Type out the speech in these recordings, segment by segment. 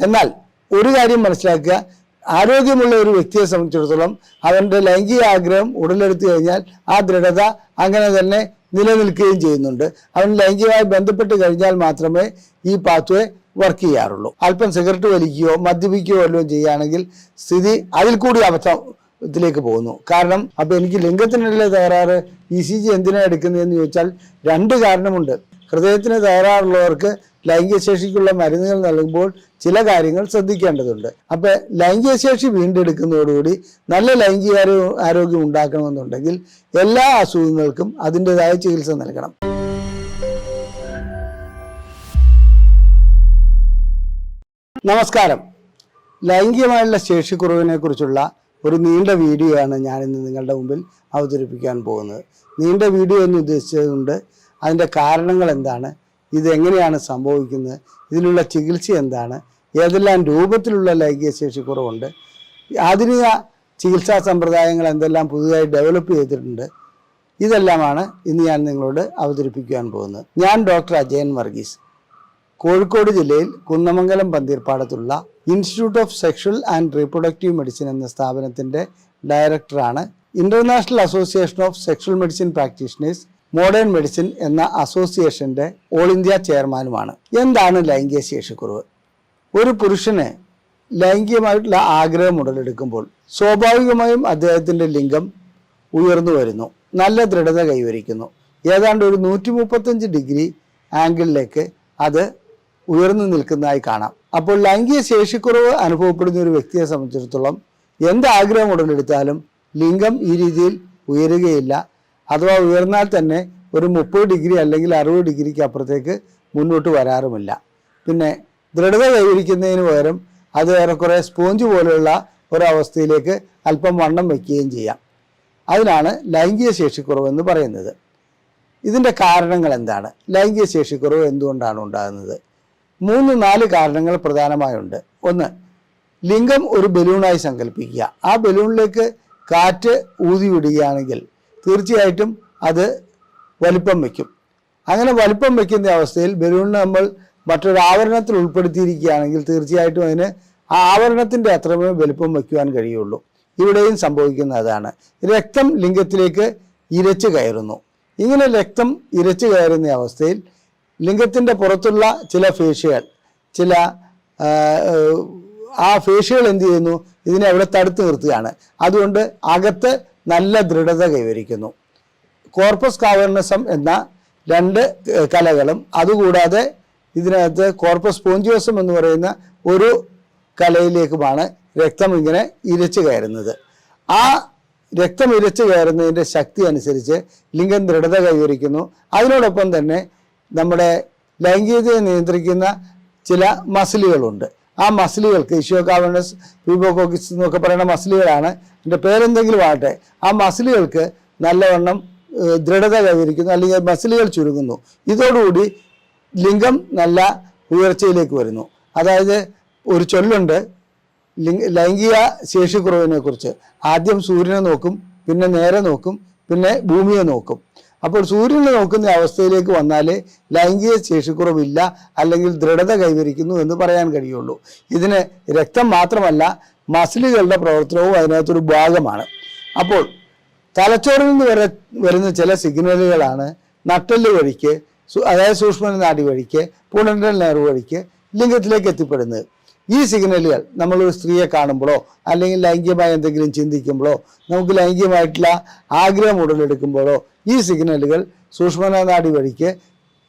എന്നാൽ ഒരു കാര്യം മനസ്സിലാക്കുക, ആരോഗ്യമുള്ള ഒരു വ്യക്തിയെ സംബന്ധിച്ചിടത്തോളം അവൻ്റെ ലൈംഗിക ആഗ്രഹം ഉടലെടുത്തു കഴിഞ്ഞാൽ ആ ദൃഢത അങ്ങനെ തന്നെ നിലനിൽക്കുകയും ചെയ്യുന്നുണ്ട്. അവൻ ലൈംഗികമായി ബന്ധപ്പെട്ട് കഴിഞ്ഞാൽ മാത്രമേ ഈ പാത്വേ വർക്ക് ചെയ്യാറുള്ളൂ. അല്പം സിഗരറ്റ് വലിക്കുകയോ മദ്യപിക്കുകയോ വല്ലതും ചെയ്യുകയാണെങ്കിൽ സ്ഥിതി അതിൽ കൂടി അബദ്ധത്തിലേക്ക് പോകുന്നു. കാരണം അപ്പോൾ എനിക്ക് ലിംഗത്തിനുള്ള തകരാറ് ECG എന്തിനാണ് എടുക്കുന്നതെന്ന് ചോദിച്ചാൽ 2 കാരണമുണ്ട്. ഹൃദയത്തിന് തകരാറുള്ളവർക്ക് ലൈംഗിക ശേഷിക്കുള്ള മരുന്നുകൾ നൽകുമ്പോൾ ചില കാര്യങ്ങൾ ശ്രദ്ധിക്കേണ്ടതുണ്ട്. അപ്പോൾ ലൈംഗിക ശേഷി വീണ്ടെടുക്കുന്നതോടുകൂടി നല്ല ലൈംഗിക ആരോഗ്യം ഉണ്ടാക്കണമെന്നുണ്ടെങ്കിൽ എല്ലാ അസുഖങ്ങൾക്കും അതിൻ്റെതായ ചികിത്സ നൽകണം. നമസ്കാരം. ലൈംഗികമായുള്ള ശേഷിക്കുറവിനെ കുറിച്ചുള്ള ഒരു നീണ്ട വീഡിയോ ആണ് ഞാനിന്ന് നിങ്ങളുടെ മുമ്പിൽ അവതരിപ്പിക്കാൻ പോകുന്നത്. നീണ്ട വീഡിയോ എന്ന് ഉദ്ദേശിച്ചതുകൊണ്ട് അതിൻ്റെ കാരണങ്ങൾ എന്താണ്, ഇതെങ്ങനെയാണ് സംഭവിക്കുന്നത്, ഇതിനുള്ള ചികിത്സ എന്താണ്, ഏതെല്ലാം രൂപത്തിലുള്ള ലൈംഗിക ശേഷിക്കുറവുണ്ട്, ആധുനിക ചികിത്സാ സമ്പ്രദായങ്ങൾ എന്തെല്ലാം പുതുതായി ഡെവലപ്പ് ചെയ്തിട്ടുണ്ട്, ഇതെല്ലാമാണ് ഇന്ന് ഞാൻ നിങ്ങളോട് അവതരിപ്പിക്കാൻ പോകുന്നത്. ഞാൻ ഡോക്ടർ അജയൻ വർഗീസ്, കോഴിക്കോട് ജില്ലയിൽ കുന്നമംഗലം പന്തീർപ്പാടത്തുള്ള institute of sexual and reproductive medicine എന്ന സ്ഥാപനത്തിൻ്റെ ഡയറക്ടറാണ്. International association of sexual medicine practitioners modern medicine എന്ന അസോസിയേഷൻ്റെ ഓൾ ഇന്ത്യ ചെയർമാനുമാണ്. എന്താണ് ലൈംഗിക ശേഷിക്കുറവ്? ഒരു പുരുഷന് ലൈംഗികമായിട്ടുള്ള ആഗ്രഹം ഉടലെടുക്കുമ്പോൾ സ്വാഭാവികമായും അദ്ദേഹത്തിൻ്റെ ലിംഗം ഉയർന്നു വരുന്നു, നല്ല ദൃഢത കൈവരിക്കുന്നു. ഏതാണ്ട് ഒരു 135 ഡിഗ്രി ആംഗിളിലേക്ക് അത് ഉയർന്നു നിൽക്കുന്നതായി കാണാം. അപ്പോൾ ലൈംഗിക ശേഷിക്കുറവ് അനുഭവപ്പെടുന്ന ഒരു വ്യക്തിയെ സംബന്ധിച്ചിടത്തോളം എന്ത് ആഗ്രഹം ഉടലെടുത്താലും ലിംഗം ഈ രീതിയിൽ ഉയരുകയില്ല. അഥവാ ഉയർന്നാൽ തന്നെ ഒരു 30 ഡിഗ്രി അല്ലെങ്കിൽ 60 ഡിഗ്രിക്ക് അപ്പുറത്തേക്ക് മുന്നോട്ട് വരാറുമില്ല. പിന്നെ ദൃഢത കൈവരിക്കുന്നതിന് പകരം അത് ഏറെക്കുറെ സ്പോഞ്ച് പോലെയുള്ള ഒരവസ്ഥയിലേക്ക് അല്പം വണ്ണം വയ്ക്കുകയും ചെയ്യാം. അതിനാണ് ലൈംഗിക ശേഷിക്കുറവെന്ന് പറയുന്നത്. ഇതിൻ്റെ കാരണങ്ങൾ എന്താണ്? ലൈംഗിക ശേഷിക്കുറവ് എന്തുകൊണ്ടാണ് ഉണ്ടാകുന്നത്? 3-4 കാരണങ്ങൾ പ്രധാനമായുണ്ട്. ഒന്ന്, ലിംഗം ഒരു ബലൂണായി സങ്കല്പിക്കുക. ആ ബലൂണിലേക്ക് കാറ്റ് ഊതി വിടുകയാണെങ്കിൽ തീർച്ചയായിട്ടും അത് വലിപ്പം വയ്ക്കും. അങ്ങനെ വലിപ്പം വയ്ക്കുന്ന അവസ്ഥയിൽ ബലൂണിനെ നമ്മൾ മറ്റൊരു ആവരണത്തിൽ ഉൾപ്പെടുത്തിയിരിക്കുകയാണെങ്കിൽ തീർച്ചയായിട്ടും അതിന് ആ ആവരണത്തിൻ്റെ അത്രമേ വലിപ്പം വയ്ക്കുവാൻ കഴിയുള്ളൂ. ഇവിടെയും സംഭവിക്കുന്ന അതാണ്. രക്തം ലിംഗത്തിലേക്ക് ഇരച്ചു കയറുന്നു. ഇങ്ങനെ രക്തം ഇരച്ചു കയറുന്ന അവസ്ഥയിൽ ലിംഗത്തിൻ്റെ പുറത്തുള്ള ചില ഫേഷ്യകൾ ആ ഫേഷ്യകൾ എന്ത് ചെയ്യുന്നു? ഇതിനെ അവിടെ തടുത്തു നിർത്തുകയാണ്. അതുകൊണ്ട് അകത്ത് നല്ല ദൃഢത കൈവരിക്കുന്നു. കോർപ്പസ് കാവേർണസം എന്ന 2 കലകളും അതുകൂടാതെ ഇതിനകത്ത് കോർപ്പസ് സ്പോഞ്ചിയോസം എന്ന് പറയുന്ന ഒരു കലയിലേക്കുമാണ് രക്തം ഇങ്ങനെ ഇരച്ചു കയറുന്നത്. ആ രക്തം ഇരച്ചു കയറുന്നതിൻ്റെ ശക്തി അനുസരിച്ച് ലിംഗം ദൃഢത കൈവരിക്കുന്നു. അതിനോടൊപ്പം തന്നെ നമ്മുടെ ലൈംഗികതയെ നിയന്ത്രിക്കുന്ന ചില മസിലുകളുണ്ട്. ആ മസിലുകൾക്ക് ഇഷ്യോകാവനസ് പ്യൂബോകോക്കിസ് എന്നൊക്കെ പറയുന്ന മസിലുകളാണ്. എൻ്റെ പേരെന്തെങ്കിലും ആകട്ടെ, ആ മസിലുകൾക്ക് നല്ലവണ്ണം ദൃഢത കൈവരിക്കുന്നു, അല്ലെങ്കിൽ മസിലുകൾ ചുരുങ്ങുന്നു. ഇതോടുകൂടി ലിംഗം നല്ല ഉയർച്ചയിലേക്ക് വരുന്നു. അതായത് ഒരു ചൊല്ലുണ്ട് ലൈംഗിക ശേഷിക്കുറവിനെ കുറിച്ച്. ആദ്യം സൂര്യനെ നോക്കും, പിന്നെ നേരെ നോക്കും, പിന്നെ ഭൂമിയെ നോക്കും. അപ്പോൾ സൂര്യനെ നോക്കുന്ന അവസ്ഥയിലേക്ക് വന്നാൽ ലൈംഗിക ശേഷിക്കുറവില്ല, അല്ലെങ്കിൽ ദൃഢത കൈവരിക്കുന്നു എന്ന് പറയാൻ കഴിയുള്ളൂ. ഇതിന് രക്തം മാത്രമല്ല, മസിലുകളുടെ പ്രവർത്തനവും അതിനകത്തൊരു ഭാഗമാണ്. അപ്പോൾ തലച്ചോറിൽ നിന്ന് വരുന്ന ചില സിഗ്നലുകളാണ് നട്ടെല്ല് വഴിക്ക്, അതായത് സൂക്ഷ്മനാഡി വഴിക്ക്, പുണരൽ നെർവ് വഴിക്ക് ലിംഗത്തിലേക്ക് എത്തിപ്പെടുന്നത്. ഈ സിഗ്നലുകൾ നമ്മളൊരു സ്ത്രീയെ കാണുമ്പോഴോ അല്ലെങ്കിൽ ലൈംഗികമായി എന്തെങ്കിലും ചിന്തിക്കുമ്പോഴോ നമുക്ക് ലൈംഗികമായിട്ടുള്ള ആഗ്രഹം ഉടലെടുക്കുമ്പോഴോ ഈ സിഗ്നലുകൾ സൂക്ഷ്മനാഡി വഴിക്ക്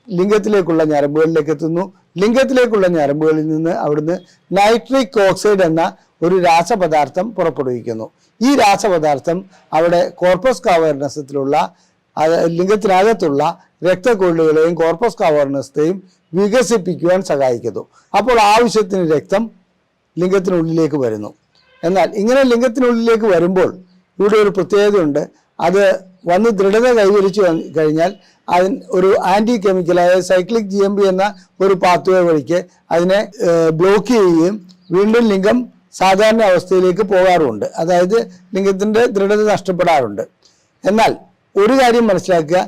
ലിംഗത്തിലേക്കുള്ള ഞരമ്പുകളിലേക്ക് എത്തുന്നു. ലിംഗത്തിലേക്കുള്ള ഞരമ്പുകളിൽ നിന്ന് അവിടുന്ന് നൈട്രിക് ഓക്സൈഡ് എന്ന ഒരു രാസപദാർത്ഥം പുറപ്പെടുവിക്കുന്നു. ഈ രാസപദാർത്ഥം അവിടെ കോർപ്പസ് കാവേർണസത്തിലുള്ള ലിംഗത്തിനകത്തുള്ള രക്തക്കൊള്ളുകളെയും കോർപ്പസ് കാവേർണസത്തെയും വികസിപ്പിക്കുവാൻ സഹായിക്കുന്നു. അപ്പോൾ ആവശ്യത്തിന് രക്തം ലിംഗത്തിനുള്ളിലേക്ക് വരുന്നു. എന്നാൽ ഇങ്ങനെ ലിംഗത്തിനുള്ളിലേക്ക് വരുമ്പോൾ ഇവിടെ ഒരു പ്രത്യേകതയുണ്ട്. അത് വന്ന് ദൃഢത കൈവരിച്ചു കഴിഞ്ഞാൽ അതിന് ഒരു ആൻറ്റി കെമിക്കലായ സൈക്ലിക് GMP എന്ന ഒരു പാത്വേ വഴിക്ക് അതിനെ ബ്ലോക്ക് ചെയ്യുകയും വീണ്ടും ലിംഗം സാധാരണ അവസ്ഥയിലേക്ക് പോകാറുമുണ്ട്. അതായത് ലിംഗത്തിൻ്റെ ദൃഢത നഷ്ടപ്പെടാറുണ്ട്. എന്നാൽ ഒരു കാര്യം മനസ്സിലാക്കുക,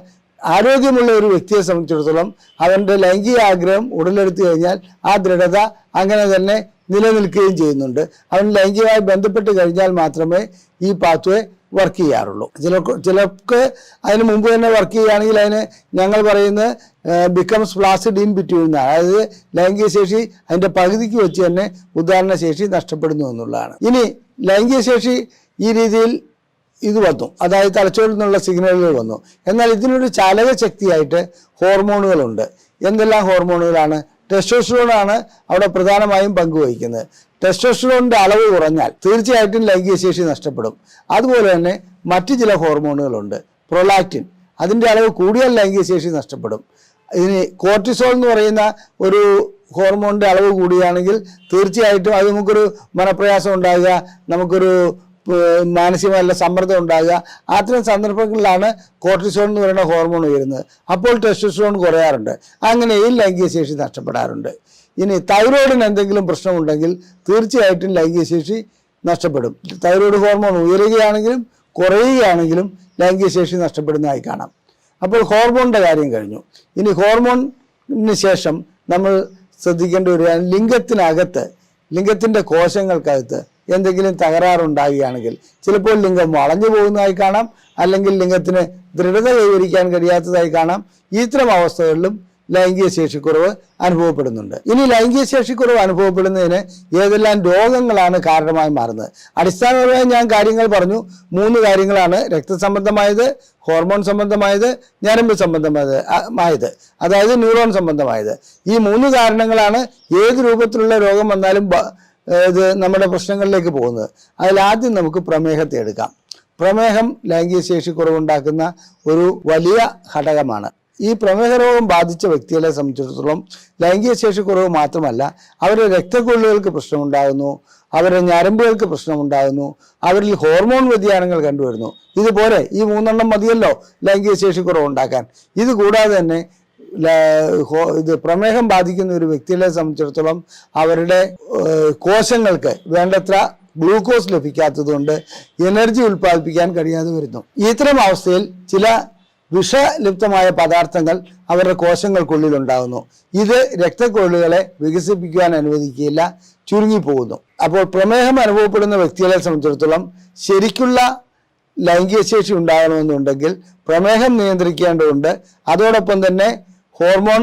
ആരോഗ്യമുള്ള ഒരു വ്യക്തിയെ സംബന്ധിച്ചിടത്തോളം അവൻ്റെ ലൈംഗിക ആഗ്രഹം ഉടലെടുത്തു കഴിഞ്ഞാൽ ആ ദൃഢത അങ്ങനെ തന്നെ നിലനിൽക്കുകയും ചെയ്യുന്നുണ്ട്. അവൻ ലൈംഗികമായി ബന്ധപ്പെട്ട് കഴിഞ്ഞാൽ മാത്രമേ ഈ പാത്വേ വർക്ക് ചെയ്യാറുള്ളൂ. ചിലർക്ക് അതിന് മുമ്പ് തന്നെ വർക്ക് ചെയ്യുകയാണെങ്കിൽ അതിന് ഞങ്ങൾ പറയുന്നത് ബിക്കംസ് ഫ്ലാസിഡ് ഇൻ ബിറ്റ്വീൻ എന്നാണ്. അതായത് ലൈംഗിക ശേഷി അതിൻ്റെ പകുതിക്ക് വെച്ച് തന്നെ ഉദാഹരണ ശേഷി നഷ്ടപ്പെടുന്നു എന്നുള്ളതാണ്. ഇനി ലൈംഗിക ശേഷി ഈ രീതിയിൽ ഇത് വന്നു, അതായത് തലച്ചോറിൽ നിന്നുള്ള സിഗ്നലുകൾ വന്നു. എന്നാൽ ഇതിനൊരു ചാലക ശക്തിയായിട്ട് ഹോർമോണുകളുണ്ട്. എന്തെല്ലാം ഹോർമോണുകളാണ്? ടെസ്റ്റോസ്റ്ററോണാണ് അവിടെ പ്രധാനമായും പങ്കുവഹിക്കുന്നത്. ടെസ്റ്റോസ്റ്ററോണിൻ്റെ അളവ് കുറഞ്ഞാൽ തീർച്ചയായിട്ടും ലൈംഗിക ശേഷി നഷ്ടപ്പെടും. അതുപോലെ തന്നെ മറ്റു ചില ഹോർമോണുകളുണ്ട്. പ്രൊലാക്റ്റിൻ, അതിൻ്റെ അളവ് കൂടിയാൽ ലൈംഗിക ശേഷി നഷ്ടപ്പെടും. ഇനി കോർട്ടിസോൾ എന്ന് പറയുന്ന ഒരു ഹോർമോണിൻ്റെ അളവ് കൂടിയാണെങ്കിൽ തീർച്ചയായിട്ടും അത് നമുക്കൊരു മനപ്രയാസം ഉണ്ടാകുക, നമുക്കൊരു മാനസികമായുള്ള സമ്മർദ്ദം ഉണ്ടാകുക. അത്തരം സന്ദർഭങ്ങളിലാണ് കോർട്ടിസോൾ എന്ന് പറയുന്ന ഹോർമോൺ ഉയരുന്നത്. അപ്പോൾ ടെസ്റ്റോസ്റ്ററോൺ കുറയാറുണ്ട്. അങ്ങനെയും ലൈംഗിക ശേഷി നഷ്ടപ്പെടാറുണ്ട്. ഇനി തൈറോയിഡിന് എന്തെങ്കിലും പ്രശ്നമുണ്ടെങ്കിൽ തീർച്ചയായിട്ടും ലൈംഗിക ശേഷി നഷ്ടപ്പെടും. തൈറോയിഡ് ഹോർമോൺ ഉയരുകയാണെങ്കിലും കുറയുകയാണെങ്കിലും ലൈംഗിക ശേഷി നഷ്ടപ്പെടുന്നതായി കാണാം. അപ്പോൾ ഹോർമോണിൻ്റെ കാര്യം കഴിഞ്ഞു. ഇനി ഹോർമോണിന് ശേഷം നമ്മൾ ശ്രദ്ധിക്കേണ്ട ഒരു ലിംഗത്തിനകത്ത്, ലിംഗത്തിൻ്റെ കോശങ്ങൾക്കകത്ത് എന്തെങ്കിലും തകരാറുണ്ടാകുകയാണെങ്കിൽ ചിലപ്പോൾ ലിംഗം വളഞ്ഞു പോകുന്നതായി കാണാം, അല്ലെങ്കിൽ ലിംഗത്തിന് ദൃഢത കൈവരിക്കാൻ കഴിയാത്തതായി കാണാം. ഇത്തരം അവസ്ഥകളിലും ലൈംഗിക ശേഷിക്കുറവ് അനുഭവപ്പെടുന്നുണ്ട്. ഇനി ലൈംഗിക ശേഷിക്കുറവ് അനുഭവപ്പെടുന്നതിന് ഏതെല്ലാം രോഗങ്ങളാണ് കാരണമായി മാറുന്നത്? അടിസ്ഥാനപരമായി ഞാൻ കാര്യങ്ങൾ പറഞ്ഞു. 3 കാര്യങ്ങളാണ്: രക്തസംബന്ധമായത്, ഹോർമോൺ സംബന്ധമായത്, ഞരമ്പ് സംബന്ധമായത്, അതായത് ന്യൂറോൺ സംബന്ധമായത്. ഈ 3 കാരണങ്ങളാണ് ഏത് രൂപത്തിലുള്ള രോഗം വന്നാലും ഇത് നമ്മുടെ പ്രശ്നങ്ങളിലേക്ക് പോകുന്നത്. അതിലാദ്യം നമുക്ക് പ്രമേഹത്തെ എടുക്കാം. പ്രമേഹം ലൈംഗിക ശേഷിക്കുറവുണ്ടാക്കുന്ന ഒരു വലിയ ഘടകമാണ്. ഈ പ്രമേഹ രോഗം ബാധിച്ച വ്യക്തികളെ സംബന്ധിച്ചിടത്തോളം ലൈംഗിക ശേഷിക്കുറവ് മാത്രമല്ല, അവരുടെ രക്തക്കൊള്ളുകൾക്ക് പ്രശ്നമുണ്ടാകുന്നു, അവരുടെ ഞരമ്പുകൾക്ക് പ്രശ്നമുണ്ടാകുന്നു, അവരിൽ ഹോർമോൺ വ്യതിയാനങ്ങൾ കണ്ടുവരുന്നു. ഇതുപോലെ ഈ 3 മതിയല്ലോ ലൈംഗിക ശേഷിക്കുറവ് ഉണ്ടാക്കാൻ. ഇത് കൂടാതെ തന്നെ പ്രമേഹം ബാധിക്കുന്ന ഒരു വ്യക്തികളെ സംബന്ധിച്ചിടത്തോളം അവരുടെ കോശങ്ങൾക്ക് വേണ്ടത്ര ഗ്ലൂക്കോസ് ലഭിക്കാത്തതുകൊണ്ട് എനർജി ഉൽപ്പാദിപ്പിക്കാൻ കഴിയാതെ വരുന്നു. ഇത്തരം അവസ്ഥയിൽ ചില വിഷലിപ്തമായ പദാർത്ഥങ്ങൾ അവരുടെ കോശങ്ങൾക്കുള്ളിൽ ഉണ്ടാകുന്നു. ഇത് രക്തക്കൊള്ളുകളെ വികസിപ്പിക്കുവാൻ അനുവദിക്കുകയില്ല, ചുരുങ്ങിപ്പോകുന്നു. അപ്പോൾ പ്രമേഹം അനുഭവപ്പെടുന്ന വ്യക്തികളെ സംബന്ധിച്ചിടത്തോളം ശരിക്കുള്ള ലൈംഗിക ശേഷി ഉണ്ടാകണമെന്നുണ്ടെങ്കിൽ പ്രമേഹം നിയന്ത്രിക്കേണ്ടതുണ്ട്. അതോടൊപ്പം തന്നെ ഹോർമോൺ,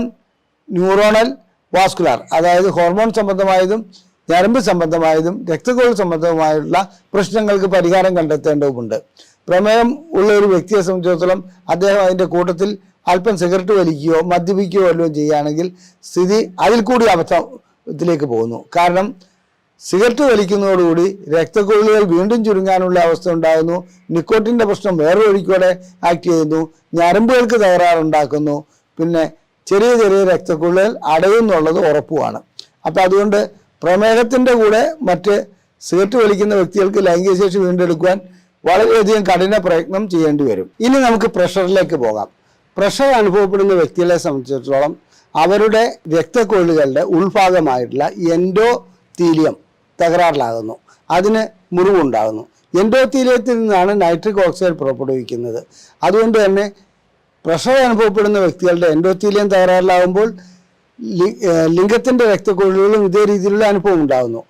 ന്യൂറോണൽ, വാസ്കുലാർ, അതായത് ഹോർമോൺ സംബന്ധമായതും ഞരമ്പ് സംബന്ധമായതും രക്തക്കൊഴൽ സംബന്ധമായുള്ള പ്രശ്നങ്ങൾക്ക് പരിഹാരം കണ്ടെത്തേണ്ടതുമുണ്ട്. പ്രമേഹം ഉള്ള ഒരു വ്യക്തിയെ സംബന്ധിച്ചിടത്തോളം അദ്ദേഹം അതിൻ്റെ കൂട്ടത്തിൽ അല്പം സിഗരറ്റ് വലിക്കുകയോ മദ്യപിക്കുകയോ വല്ലതും ചെയ്യുകയാണെങ്കിൽ സ്ഥിതി അതിൽ കൂടി അബദ്ധത്തിലേക്ക് പോകുന്നു. കാരണം സിഗരറ്റ് വലിക്കുന്നതോടുകൂടി രക്തക്കൊള്ളുകൾ വീണ്ടും ചുരുങ്ങാനുള്ള അവസ്ഥ ഉണ്ടാകുന്നു. നിക്കോട്ടിൻ്റെ പ്രശ്നം വേറെ വഴിക്കൂടെ ആക്ട് ചെയ്യുന്നു. ഞരമ്പുകൾക്ക് തകരാറുണ്ടാക്കുന്നു. പിന്നെ ചെറിയ ചെറിയ രക്തക്കൊള്ളുകൾ അടയുന്നുള്ളത് ഉറപ്പുമാണ്. അപ്പോൾ അതുകൊണ്ട് പ്രമേഹത്തിൻ്റെ കൂടെ മറ്റ് സിഗരറ്റ് വലിക്കുന്ന വ്യക്തികൾക്ക് ലൈംഗിക ശേഷി വീണ്ടെടുക്കുവാൻ വളരെയധികം കഠിന പ്രയത്നം ചെയ്യേണ്ടി വരും. ഇനി നമുക്ക് പ്രഷറിലേക്ക് പോകാം. പ്രഷർ അനുഭവപ്പെടുന്ന വ്യക്തികളെ സംബന്ധിച്ചിടത്തോളം അവരുടെ രക്തക്കൊള്ളുകളുടെ ഉൾഭാഗമായിട്ടുള്ള എൻഡോത്തീലിയം തകരാറിലാകുന്നു. അതിന് മുറിവുണ്ടാകുന്നു. എൻഡോത്തീലിയത്തിൽ നിന്നാണ് നൈട്രിക് ഓക്സൈഡ് പുറപ്പെടുവിക്കുന്നത്. അതുകൊണ്ട് തന്നെ പ്രഷർ അനുഭവപ്പെടുന്ന വ്യക്തികളുടെ എൻഡോത്തീലിയം തകരാറിലാകുമ്പോൾ ലിംഗത്തിൻ്റെ രക്തക്കൊള്ളുകളും ഇതേ രീതിയിലുള്ള അനുഭവം ഉണ്ടാകുന്നു.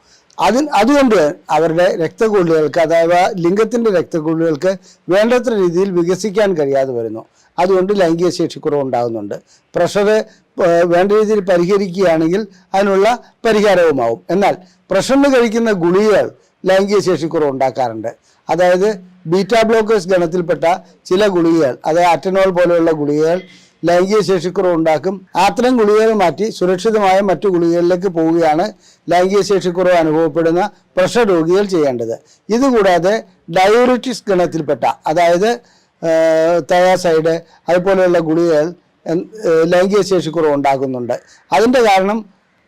അതുകൊണ്ട് അവരുടെ രക്തക്കൊള്ളുകൾക്ക്, അതായത് ലിംഗത്തിൻ്റെ രക്തക്കൊള്ളുകൾക്ക് വേണ്ടത്ര രീതിയിൽ വികസിക്കാൻ കഴിയാതെ വരുന്നു. അതുകൊണ്ട് ലൈംഗിക ശേഷിക്കുറവ് ഉണ്ടാകുന്നുണ്ട്. പ്രഷർ വേണ്ട രീതിയിൽ പരിഹരിക്കുകയാണെങ്കിൽ അതിനുള്ള പരിഹാരവുമാവും. എന്നാൽ പ്രഷറിന് കഴിക്കുന്ന ഗുളികകൾ ലൈംഗിക ശേഷിക്കുറവ് ഉണ്ടാക്കാറുണ്ട്. അതായത് ബീറ്റാ ബ്ലോക്കേഴ്സ് ഗണത്തിൽപ്പെട്ട ചില ഗുളികകൾ, അതായത് അറ്റനോൾ പോലെയുള്ള ഗുളികകൾ ലൈംഗിക ശേഷിക്കുറവ് ഉണ്ടാക്കും. അത്തരം ഗുളികകൾ മാറ്റി സുരക്ഷിതമായ മറ്റു ഗുളികകളിലേക്ക് പോവുകയാണ് ലൈംഗിക ശേഷിക്കുറവ് അനുഭവപ്പെടുന്ന പ്രഷർ രോഗികൾ ചെയ്യേണ്ടത്. ഇതുകൂടാതെ ഡയൂറിറ്റിക്സ് ഗണത്തിൽപ്പെട്ട, അതായത് തയാസൈഡ് അതുപോലെയുള്ള ഗുളികകൾ ലൈംഗിക ശേഷിക്കുറവ് ഉണ്ടാക്കുന്നുണ്ട്. അതിൻ്റെ കാരണം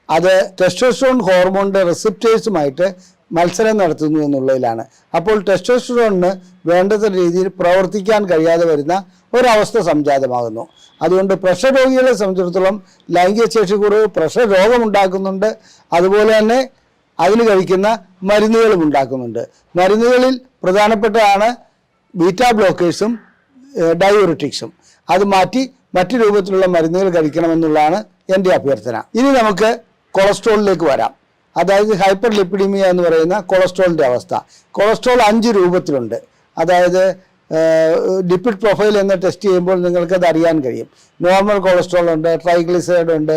അത് ടെസ്റ്റോസ്റ്ററോൺ ഹോർമോണിൻ്റെ റിസപ്റ്റേഴ്സുമായിട്ട് മത്സരം നടത്തുന്നു എന്നുള്ളതിലാണ്. അപ്പോൾ ടെസ്റ്റോസ്റ്ററോണിന് വേണ്ടത്ര രീതിയിൽ പ്രവർത്തിക്കാൻ കഴിയാതെ വരുന്ന ഒരവസ്ഥ സംജാതമാകുന്നു. അതുകൊണ്ട് പ്രഷർ രോഗികളെ സംബന്ധിച്ചിടത്തോളം ലൈംഗിക ശേഷിക്കുറവ് പ്രഷർ രോഗമുണ്ടാക്കുന്നുണ്ട്. അതുപോലെ തന്നെ അതിന് കഴിക്കുന്ന മരുന്നുകളും ഉണ്ടാക്കുന്നുണ്ട്. മരുന്നുകളിൽ പ്രധാനപ്പെട്ടതാണ് ബീറ്റാ ബ്ലോക്കേഴ്സും ഡയൂറിറ്റിക്സും. അത് മാറ്റി മറ്റു രൂപത്തിലുള്ള മരുന്നുകൾ കഴിക്കണമെന്നുള്ളതാണ് എൻ്റെ അഭ്യർത്ഥന. ഇനി നമുക്ക് കൊളസ്ട്രോളിലേക്ക് വരാം. അതായത് ഹൈപ്പർ ലിപ്പിഡിമിയ എന്ന് പറയുന്ന കൊളസ്ട്രോളിൻ്റെ അവസ്ഥ. കൊളസ്ട്രോൾ 5 രൂപത്തിലുണ്ട്. അതായത് ലിപ്പിഡ് പ്രൊഫൈൽ എന്ന് ടെസ്റ്റ് ചെയ്യുമ്പോൾ നിങ്ങൾക്കത് അറിയാൻ കഴിയും. നോർമൽ കൊളസ്ട്രോൾ ഉണ്ട്, ട്രൈഗ്ലിസറൈഡ് ഉണ്ട്,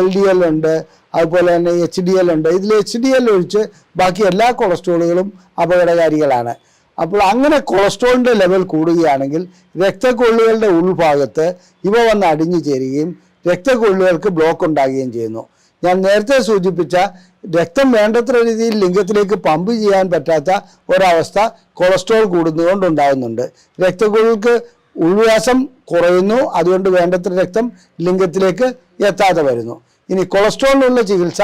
LDL ഉണ്ട്, അതുപോലെ തന്നെ HDL ഉണ്ട്. ഇതിൽ HDL ഒഴിച്ച് ബാക്കി എല്ലാ കൊളസ്ട്രോളുകളും അപകടകാരികളാണ്. അപ്പോൾ അങ്ങനെ കൊളസ്ട്രോളിൻ്റെ ലെവൽ കൂടുകയാണെങ്കിൽ രക്തക്കൊള്ളുകളുടെ ഉൾഭാഗത്ത് ഇവ വന്ന് അടിഞ്ഞു ചേരുകയും രക്തക്കൊള്ളുകൾക്ക് ബ്ലോക്ക് ഉണ്ടാകുകയും ചെയ്യുന്നു. ഞാൻ നേരത്തെ സൂചിപ്പിച്ച രക്തം വേണ്ടത്ര രീതിയിൽ ലിംഗത്തിലേക്ക് പമ്പ് ചെയ്യാൻ പറ്റാത്ത ഒരവസ്ഥ കൊളസ്ട്രോൾ കൂടുന്നതുകൊണ്ടുണ്ടാകുന്നുണ്ട്. രക്തക്കൊള്ളുകൾക്ക് ഉൾവ്യാസം കുറയുന്നു, അതുകൊണ്ട് വേണ്ടത്ര രക്തം ലിംഗത്തിലേക്ക് എത്താതെ വരുന്നു. ഇനി കൊളസ്ട്രോളിനുള്ള ചികിത്സ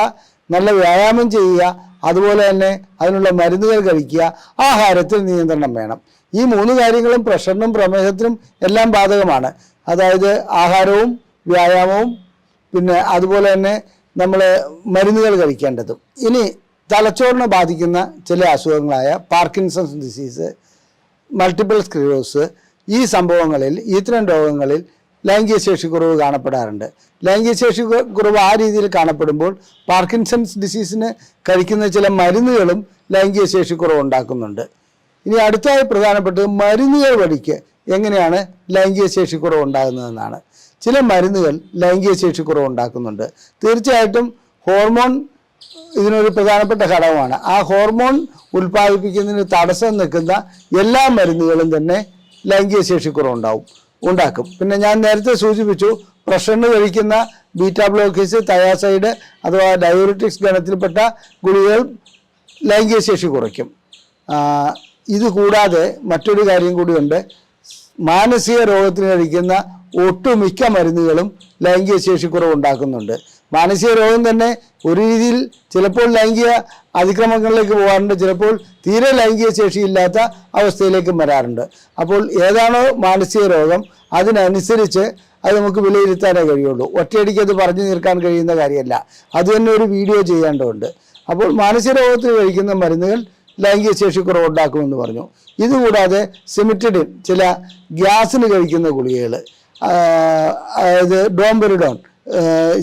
നല്ല വ്യായാമം ചെയ്യുക, അതുപോലെ തന്നെ അതിനുള്ള മരുന്നുകൾ കഴിക്കുക, ആഹാരത്തിൽ നിയന്ത്രണം വേണം. ഈ 3 കാര്യങ്ങളും പ്രഷറിനും പ്രമേഹത്തിനും എല്ലാം ബാധകമാണ്. അതായത് ആഹാരവും വ്യായാമവും പിന്നെ അതുപോലെ തന്നെ നമ്മൾ മരുന്നുകൾ കഴിക്കേണ്ടതും. ഇനി തലച്ചോറിനെ ബാധിക്കുന്ന ചില അസുഖങ്ങളായ പാർക്കിൻസൺസ് ഡിസീസ്, മൾട്ടിപ്പിൾ സ്ക്ലിറോസിസ്, ഈ സംഭവങ്ങളിൽ ഇത്തരം രോഗങ്ങളിൽ ലൈംഗിക ശേഷിക്കുറവ് കാണപ്പെടാറുണ്ട്. ലൈംഗിക ശേഷിക്കുറവ് ആ രീതിയിൽ കാണപ്പെടുമ്പോൾ പാർക്കിൻസൺസ് ഡിസീസിന് കഴിക്കുന്ന ചില മരുന്നുകളും ലൈംഗിക ശേഷിക്കുറവ് ഉണ്ടാക്കുന്നുണ്ട്. ഇനി അടുത്തായി പ്രധാനപ്പെട്ടത് മരുന്നുകൾ വഴിക്ക് എങ്ങനെയാണ് ലൈംഗിക ശേഷിക്കുറവ് ഉണ്ടാകുന്നതെന്നാണ്. ചില മരുന്നുകൾ ലൈംഗിക ശേഷിക്കുറവ് ഉണ്ടാക്കുന്നുണ്ട്. തീർച്ചയായിട്ടും ഹോർമോൺ ഇതിനൊരു പ്രധാനപ്പെട്ട ഘടകമാണ്. ആ ഹോർമോൺ ഉൽപ്പാദിപ്പിക്കുന്നതിന് തടസ്സം നിൽക്കുന്ന എല്ലാ മരുന്നുകളും തന്നെ ലൈംഗിക ശേഷിക്കുറവ് ഉണ്ടാക്കും. പിന്നെ ഞാൻ നേരത്തെ സൂചിപ്പിച്ചു, പ്രഷറിന് കഴിക്കുന്ന ബീറ്റാ ബ്ലോക്കേഴ്സ്, തയാസൈഡ് അഥവാ ഡയോറിറ്റിക്സ് ഗണത്തിൽപ്പെട്ട ഗുളികകൾ ലൈംഗിക ശേഷി കുറയ്ക്കും. ഇത് കൂടാതെ മറ്റൊരു കാര്യം കൂടിയുണ്ട്. മാനസിക രോഗത്തിന് കഴിക്കുന്ന ഒട്ടുമിക്ക മരുന്നുകളും ലൈംഗിക ശേഷിക്കുറവ് ഉണ്ടാക്കുന്നുണ്ട്. മാനസിക രോഗം തന്നെ ഒരു രീതിയിൽ ചിലപ്പോൾ ലൈംഗിക അതിക്രമങ്ങളിലേക്ക് പോകാറുണ്ട്, ചിലപ്പോൾ തീരെ ലൈംഗിക ശേഷിയില്ലാത്ത അവസ്ഥയിലേക്കും വരാറുണ്ട്. അപ്പോൾ ഏതാണോ മാനസിക രോഗം അതിനനുസരിച്ച് അത് നമുക്ക് വിലയിരുത്താനേ കഴിയുള്ളൂ. ഒറ്റയടിക്ക് അത് പറഞ്ഞു തീർക്കാൻ കഴിയുന്ന കാര്യമല്ല. അത് തന്നെ ഒരു വീഡിയോ ചെയ്യേണ്ടതുണ്ട്. അപ്പോൾ മാനസിക രോഗത്തിന് കഴിക്കുന്ന മരുന്നുകൾ ലൈംഗിക ശേഷിക്കുറവ് ഉണ്ടാക്കുമെന്ന് പറഞ്ഞു. ഇതുകൂടാതെ സിമിറ്റിഡിൻ, ചില ഗ്യാസിന് കഴിക്കുന്ന ഗുളികകൾ, അതായത് ഡോംബെറിഡോൺ,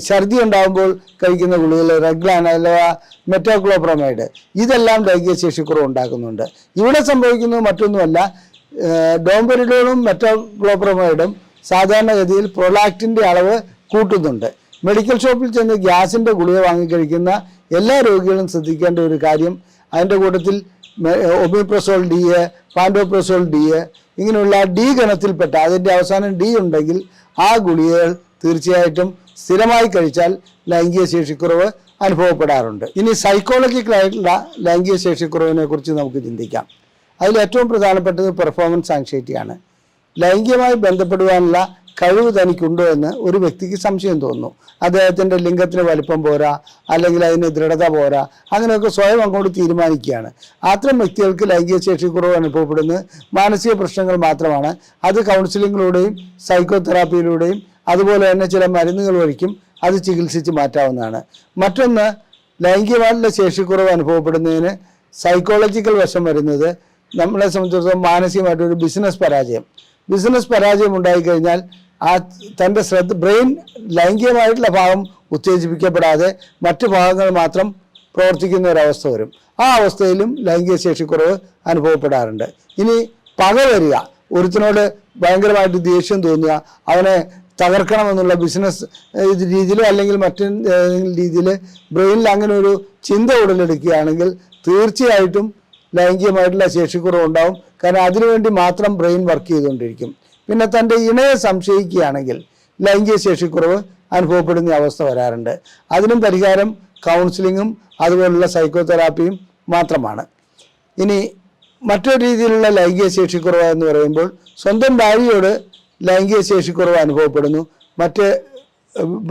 ഛർദി ഉണ്ടാകുമ്പോൾ കഴിക്കുന്ന ഗുളികകൾ, റെഗ്ലാൻ അഥവാ മെറ്റോക്ലോപ്രമൈഡ്, ഇതെല്ലാം ലൈംഗിക ശേഷിക്കുറവ് ഉണ്ടാക്കുന്നുണ്ട്. ഇവിടെ സംഭവിക്കുന്നത് മറ്റൊന്നുമല്ല, ഡോംബെറിഡോണും മെറ്റോക്ലോപ്രമൈഡും സാധാരണഗതിയിൽ പ്രൊലാക്റ്റിൻ്റെ അളവ് കൂട്ടുന്നുണ്ട്. മെഡിക്കൽ ഷോപ്പിൽ ചെന്ന് ഗ്യാസിൻ്റെ ഗുളിക വാങ്ങിക്കഴിക്കുന്ന എല്ലാ രോഗികളും ശ്രദ്ധിക്കേണ്ട ഒരു കാര്യം, അതിൻ്റെ കൂട്ടത്തിൽ ഒമിപ്രസോൾ ഡി, പാൻഡോപ്രസോൾ ഡി, ഇങ്ങനെയുള്ള ഡി ഗണത്തിൽപ്പെട്ട, അതിൻ്റെ അവസാനം ഡി ഉണ്ടെങ്കിൽ ആ ഗുളികകൾ തീർച്ചയായിട്ടും സ്ഥിരമായി കഴിച്ചാൽ ലൈംഗിക ശേഷിക്കുറവ് അനുഭവപ്പെടാറുണ്ട്. ഇനി സൈക്കോളജിക്കലായിട്ടുള്ള ലൈംഗിക ശേഷിക്കുറവിനെ കുറിച്ച് നമുക്ക് ചിന്തിക്കാം. അതിൽ ഏറ്റവും പ്രധാനപ്പെട്ടത് പെർഫോമൻസ് ആങ്സൈറ്റിയാണ്. ലൈംഗികമായി ബന്ധപ്പെടുവാനുള്ള കഴിവ് തനിക്കുണ്ടോ എന്ന് ഒരു വ്യക്തിക്ക് സംശയം തോന്നുന്നു. അദ്ദേഹത്തിൻ്റെ ലിംഗത്തിന് വലിപ്പം പോരാ, അല്ലെങ്കിൽ അതിന് ദൃഢത പോരാ, അങ്ങനെയൊക്കെ സ്വയം അങ്ങോട്ട് തീരുമാനിക്കുകയാണ്. അത്തരം വ്യക്തികൾക്ക് ലൈംഗിക ശേഷിക്കുറവ് അനുഭവപ്പെടുന്നത് മാനസിക പ്രശ്നങ്ങൾ മാത്രമാണ്. അത് കൗൺസിലിങ്ങിലൂടെയും സൈക്കോതെറാപ്പിയിലൂടെയും അതുപോലെ തന്നെ ചില മരുന്നുകൾ വഴിക്കും അത് ചികിത്സിച്ച് മാറ്റാവുന്നതാണ്. മറ്റൊന്ന്, ലൈംഗികമായിട്ടുള്ള ശേഷിക്കുറവ് അനുഭവപ്പെടുന്നതിന് സൈക്കോളജിക്കൽ വശം വരുന്നത് നമ്മളെ സംബന്ധിച്ചിടത്തോളം മാനസികമായിട്ടൊരു ബിസിനസ് പരാജയം ഉണ്ടായിക്കഴിഞ്ഞാൽ തൻ്റെ ബ്രെയിൻ ലൈംഗികമായിട്ടുള്ള ഭാഗം ഉത്തേജിപ്പിക്കപ്പെടാതെ മറ്റു ഭാഗങ്ങൾ മാത്രം പ്രവർത്തിക്കുന്ന ഒരവസ്ഥ വരും. ആ അവസ്ഥയിലും ലൈംഗിക ശേഷിക്കുറവ് അനുഭവപ്പെടാറുണ്ട്. ഇനി പക വരിക, ഒരുത്തിനോട് ഭയങ്കരമായിട്ട് ദേഷ്യം തോന്നുക, അവനെ തകർക്കണമെന്നുള്ള ബിസിനസ് രീതിയിലോ അല്ലെങ്കിൽ മറ്റേതെങ്കിലും രീതിയിൽ ബ്രെയിനിൽ അങ്ങനെ ഒരു ചിന്ത ഉടലെടുക്കുകയാണെങ്കിൽ തീർച്ചയായിട്ടും ലൈംഗികമായിട്ടുള്ള ശേഷിക്കുറവ് ഉണ്ടാവും. കാരണം അതിനുവേണ്ടി മാത്രം ബ്രെയിൻ വർക്ക് ചെയ്തുകൊണ്ടിരിക്കും. പിന്നെ തൻ്റെ ഇണയെ സംശയിക്കുകയാണെങ്കിൽ ലൈംഗിക ശേഷിക്കുറവ് അനുഭവപ്പെടുന്ന അവസ്ഥ വരാറുണ്ട്. അതിനും പരിഹാരം കൗൺസിലിങ്ങും അതുപോലുള്ള സൈക്കോതെറാപ്പിയും മാത്രമാണ്. ഇനി മറ്റൊരു രീതിയിലുള്ള ലൈംഗിക ശേഷിക്കുറവ് എന്ന് പറയുമ്പോൾ സ്വന്തം ഭാര്യയോട് ലൈംഗിക ശേഷിക്കുറവ് അനുഭവപ്പെടുന്നു,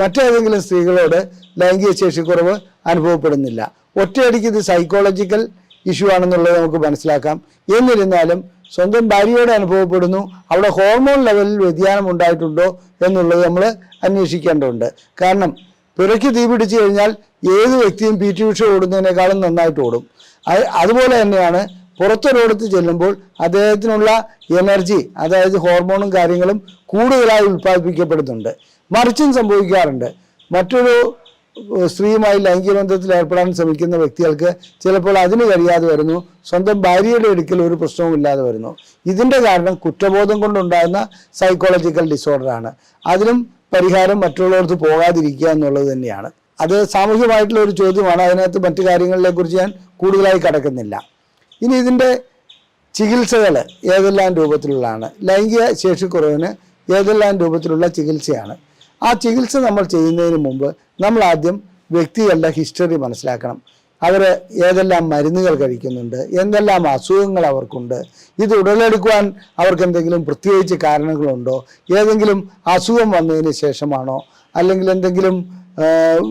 മറ്റേതെങ്കിലും സ്ത്രീകളോട് ലൈംഗിക ശേഷിക്കുറവ് അനുഭവപ്പെടുന്നില്ല. ഒറ്റയടിക്ക് ഇത് സൈക്കോളജിക്കൽ ഇഷ്യൂ ആണെന്നുള്ളത് നമുക്ക് മനസ്സിലാക്കാം. എന്നിരുന്നാലും സ്വന്തം ഭാര്യയോട് അനുഭവപ്പെടുന്നു, അവിടെ ഹോർമോൺ ലെവലിൽ വ്യതിയാനം ഉണ്ടായിട്ടുണ്ടോ എന്നുള്ളത് നമ്മൾ അന്വേഷിക്കേണ്ടതുണ്ട്. കാരണം പുരയ്ക്ക് തീ പിടിച്ചു കഴിഞ്ഞാൽ ഏത് വ്യക്തിയും PT ഉഷ ഓടുന്നതിനേക്കാളും നന്നായിട്ട് ഓടും. അതുപോലെ തന്നെയാണ് പുറത്തൊരിടത്ത് ചെല്ലുമ്പോൾ അദ്ദേഹത്തിനുള്ള എനർജി, അതായത് ഹോർമോണും കാര്യങ്ങളും കൂടുതലായി ഉൽപ്പാദിപ്പിക്കപ്പെടുന്നുണ്ട്. മറിച്ചും സംഭവിക്കാറുണ്ട്. മറ്റൊരു സ്ത്രീയുമായി ലൈംഗിക ബന്ധത്തിൽ ഏർപ്പെടാൻ ശ്രമിക്കുന്ന വ്യക്തികൾക്ക് ചിലപ്പോൾ അതിന് കഴിയാതെ വരുന്നു, സ്വന്തം ഭാര്യയുടെ അടുക്കൽ ഒരു പ്രശ്നവും ഇല്ലാതെ വരുന്നു. ഇതിൻ്റെ കാരണം കുറ്റബോധം കൊണ്ടുണ്ടാകുന്ന സൈക്കോളജിക്കൽ ഡിസോർഡറാണ്. അതിനും പരിഹാരം മറ്റുള്ളവർക്ക് പോകാതിരിക്കുക എന്നുള്ളത് തന്നെയാണ്. അത് സാമൂഹികമായിട്ടുള്ള ഒരു ചോദ്യമാണ്. അതിനകത്ത് മറ്റു കാര്യങ്ങളെക്കുറിച്ച് ഞാൻ കൂടുതലായി കടക്കുന്നില്ല. ഇനി ഇതിൻ്റെ ചികിത്സകൾ ഏതെല്ലാം രൂപത്തിലുള്ളതാണ്, ലൈംഗിക ശേഷിക്കുറവിന് ഏതെല്ലാം രൂപത്തിലുള്ള ചികിത്സയാണ്. ആ ചികിത്സ നമ്മൾ ചെയ്യുന്നതിന് മുമ്പ് നമ്മൾ ആദ്യം വ്യക്തികളുടെ ഹിസ്റ്ററി മനസ്സിലാക്കണം. അവർ ഏതെല്ലാം മരുന്നുകൾ കഴിക്കുന്നുണ്ട്, എന്തെല്ലാം അസുഖങ്ങൾ അവർക്കുണ്ട്, ഇത് ഉടലെടുക്കുവാൻ അവർക്ക് എന്തെങ്കിലും പ്രത്യേകിച്ച് കാരണങ്ങളുണ്ടോ, ഏതെങ്കിലും അസുഖം വന്നതിന് ശേഷമാണോ, അല്ലെങ്കിൽ എന്തെങ്കിലും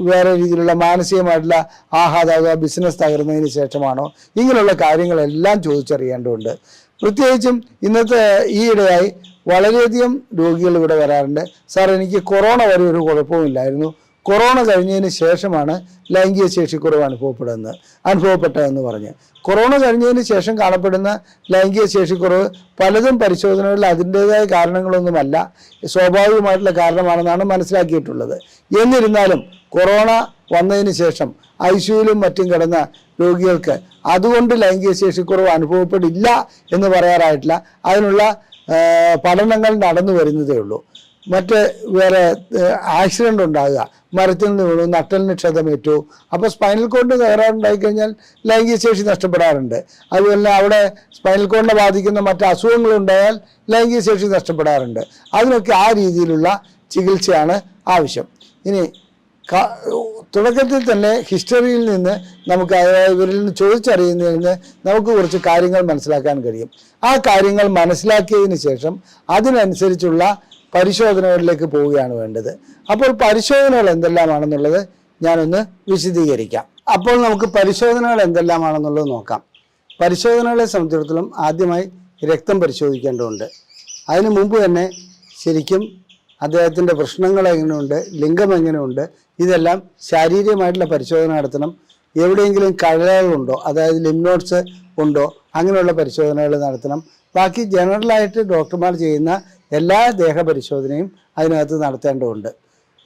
വേറെ രീതിയിലുള്ള മാനസികമായിട്ടുള്ള ആഘാത ബിസിനസ് തകർന്നതിന് ശേഷമാണോ, ഇങ്ങനെയുള്ള കാര്യങ്ങളെല്ലാം ചോദിച്ചറിയേണ്ടതുണ്ട്. പ്രത്യേകിച്ചും ഇന്നത്തെ ഈയിടെയായി വളരെയധികം രോഗികൾ ഇവിടെ വരാറുണ്ട്. സാർ, എനിക്ക് കൊറോണ വരെ ഒരു കുഴപ്പമില്ലായിരുന്നു, കൊറോണ കഴിഞ്ഞതിന് ശേഷമാണ് ലൈംഗിക ശേഷിക്കുറവ് അനുഭവപ്പെട്ടതെന്ന് പറഞ്ഞ്. കൊറോണ കഴിഞ്ഞതിന് ശേഷം കാണപ്പെടുന്ന ലൈംഗിക ശേഷിക്കുറവ് പലതും പരിശോധനകളിൽ അതിൻ്റേതായ കാരണങ്ങളൊന്നുമല്ല, സ്വാഭാവികമായിട്ടുള്ള കാരണമാണെന്നാണ് മനസ്സിലാക്കിയിട്ടുള്ളത്. എന്നിരുന്നാലും കൊറോണ വന്നതിന് ശേഷം ICUവിലും മറ്റും കിടന്ന രോഗികൾക്ക് അതുകൊണ്ട് ലൈംഗിക ശേഷിക്കുറവ് അനുഭവപ്പെടില്ല എന്ന് പറയാറായിട്ടില്ല. അതിനുള്ള പഠനങ്ങൾ നടന്നു വരുന്നതേ ഉള്ളൂ. മറ്റ് വേറെ ആക്സിഡൻ്റ് ഉണ്ടാകുക, മരത്തിൽ നിന്ന് വീണു, നട്ടലിന് ക്ഷതമേറ്റു, അപ്പോൾ സ്പൈനൽ കോഡിന് തകരാറുണ്ടായിക്കഴിഞ്ഞാൽ ലൈംഗിക ശേഷി നഷ്ടപ്പെടാറുണ്ട്. അതുപോലെ അവിടെ സ്പൈനൽ കോഡിനെ ബാധിക്കുന്ന മറ്റ് അസുഖങ്ങളുണ്ടായാൽ ലൈംഗിക ശേഷി നഷ്ടപ്പെടാറുണ്ട്. അതിനൊക്കെ ആ രീതിയിലുള്ള ചികിത്സയാണ് ആവശ്യം. ഇനി തുടക്കത്തിൽ തന്നെ ഹിസ്റ്ററിയിൽ നിന്ന് നമുക്ക് ഇവരിൽ നിന്ന് ചോദിച്ചറിയുന്നതിൽ നിന്ന് നമുക്ക് കുറച്ച് കാര്യങ്ങൾ മനസ്സിലാക്കാൻ കഴിയും. ആ കാര്യങ്ങൾ മനസ്സിലാക്കിയതിന് ശേഷം അതിനനുസരിച്ചുള്ള പരിശോധനകളിലേക്ക് പോവുകയാണ് വേണ്ടത്. അപ്പോൾ പരിശോധനകൾ എന്തെല്ലാമാണെന്നുള്ളത് ഞാനൊന്ന് വിശദീകരിക്കാം. അപ്പോൾ നമുക്ക് പരിശോധനകൾ എന്തെല്ലാമാണെന്നുള്ളത് നോക്കാം. പരിശോധനകളെ സംബന്ധിച്ചിടത്തോളം ആദ്യമായി രക്തം പരിശോധിക്കേണ്ടതുണ്ട്. അതിനു മുമ്പ് തന്നെ ശരിക്കും അദ്ദേഹത്തിൻ്റെ പ്രശ്നങ്ങൾ എങ്ങനെയുണ്ട്, ലിംഗം എങ്ങനെയുണ്ട്, ഇതെല്ലാം ശാരീരികമായിട്ടുള്ള പരിശോധന നടത്തണം. എവിടെയെങ്കിലും കഴകളുണ്ടോ, അതായത് ലിംനോട്ട്സ് ഉണ്ടോ, അങ്ങനെയുള്ള പരിശോധനകൾ നടത്തണം. ബാക്കി ജനറലായിട്ട് ഡോക്ടർമാർ ചെയ്യുന്ന എല്ലാ ദേഹപരിശോധനയും അതിനകത്ത് നടത്തേണ്ടതുണ്ട്.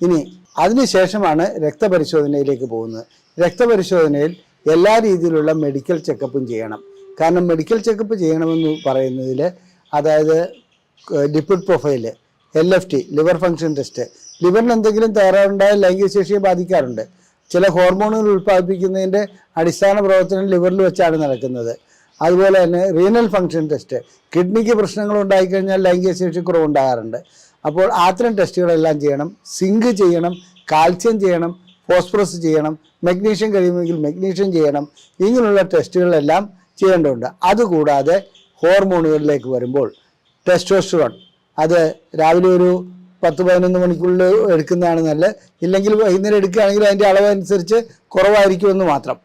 ഇനി അതിനുശേഷമാണ് രക്തപരിശോധനയിലേക്ക് പോകുന്നത്. രക്തപരിശോധനയിൽ എല്ലാ രീതിയിലുള്ള മെഡിക്കൽ ചെക്കപ്പും ചെയ്യണം. കാരണം മെഡിക്കൽ ചെക്കപ്പ് ചെയ്യണമെന്ന് പറയുന്നതിൽ അതായത് lipid profile, LFT, liver function test, ലിവറിന് എന്തെങ്കിലും തകരാറുണ്ടായാൽ ലൈംഗിക ശേഷിയെ ബാധിക്കാറുണ്ട്. ചില ഹോർമോണുകൾ ഉൽപ്പാദിപ്പിക്കുന്നതിൻ്റെ അടിസ്ഥാന പ്രവർത്തനം ലിവറിൽ വെച്ചാണ് നടക്കുന്നത്. അതുപോലെ തന്നെ റീനൽ ഫങ്ഷൻ ടെസ്റ്റ്, കിഡ്നിക്ക് പ്രശ്നങ്ങൾ ഉണ്ടായിക്കഴിഞ്ഞാൽ ലൈംഗിക ശേഷിക്കുറവ് ഉണ്ടാകാറുണ്ട്. അപ്പോൾ അത്തരം ടെസ്റ്റുകളെല്ലാം ചെയ്യണം. സിങ്ക് ചെയ്യണം, കാൽസ്യം ചെയ്യണം, ഫോസ്ഫറസ് ചെയ്യണം, മഗ്നീഷ്യം കഴിയുമെങ്കിൽ മഗ്നീഷ്യം ചെയ്യണം. ഇങ്ങനെയുള്ള ടെസ്റ്റുകളെല്ലാം ചെയ്യേണ്ടതുണ്ട്. അതുകൂടാതെ ഹോർമോണുകളിലേക്ക് വരുമ്പോൾ ടെസ്റ്റോസ്റ്ററോൺ, അത് രാവിലെ ഒരു 10-11 മണിക്കുള്ളിൽ എടുക്കുന്നതാണ് നല്ലത്. ഇല്ലെങ്കിൽ വൈകുന്നേരം എടുക്കുകയാണെങ്കിൽ അതിൻ്റെ അളവ് അനുസരിച്ച് കുറവായിരിക്കുമെന്ന് മാത്രം.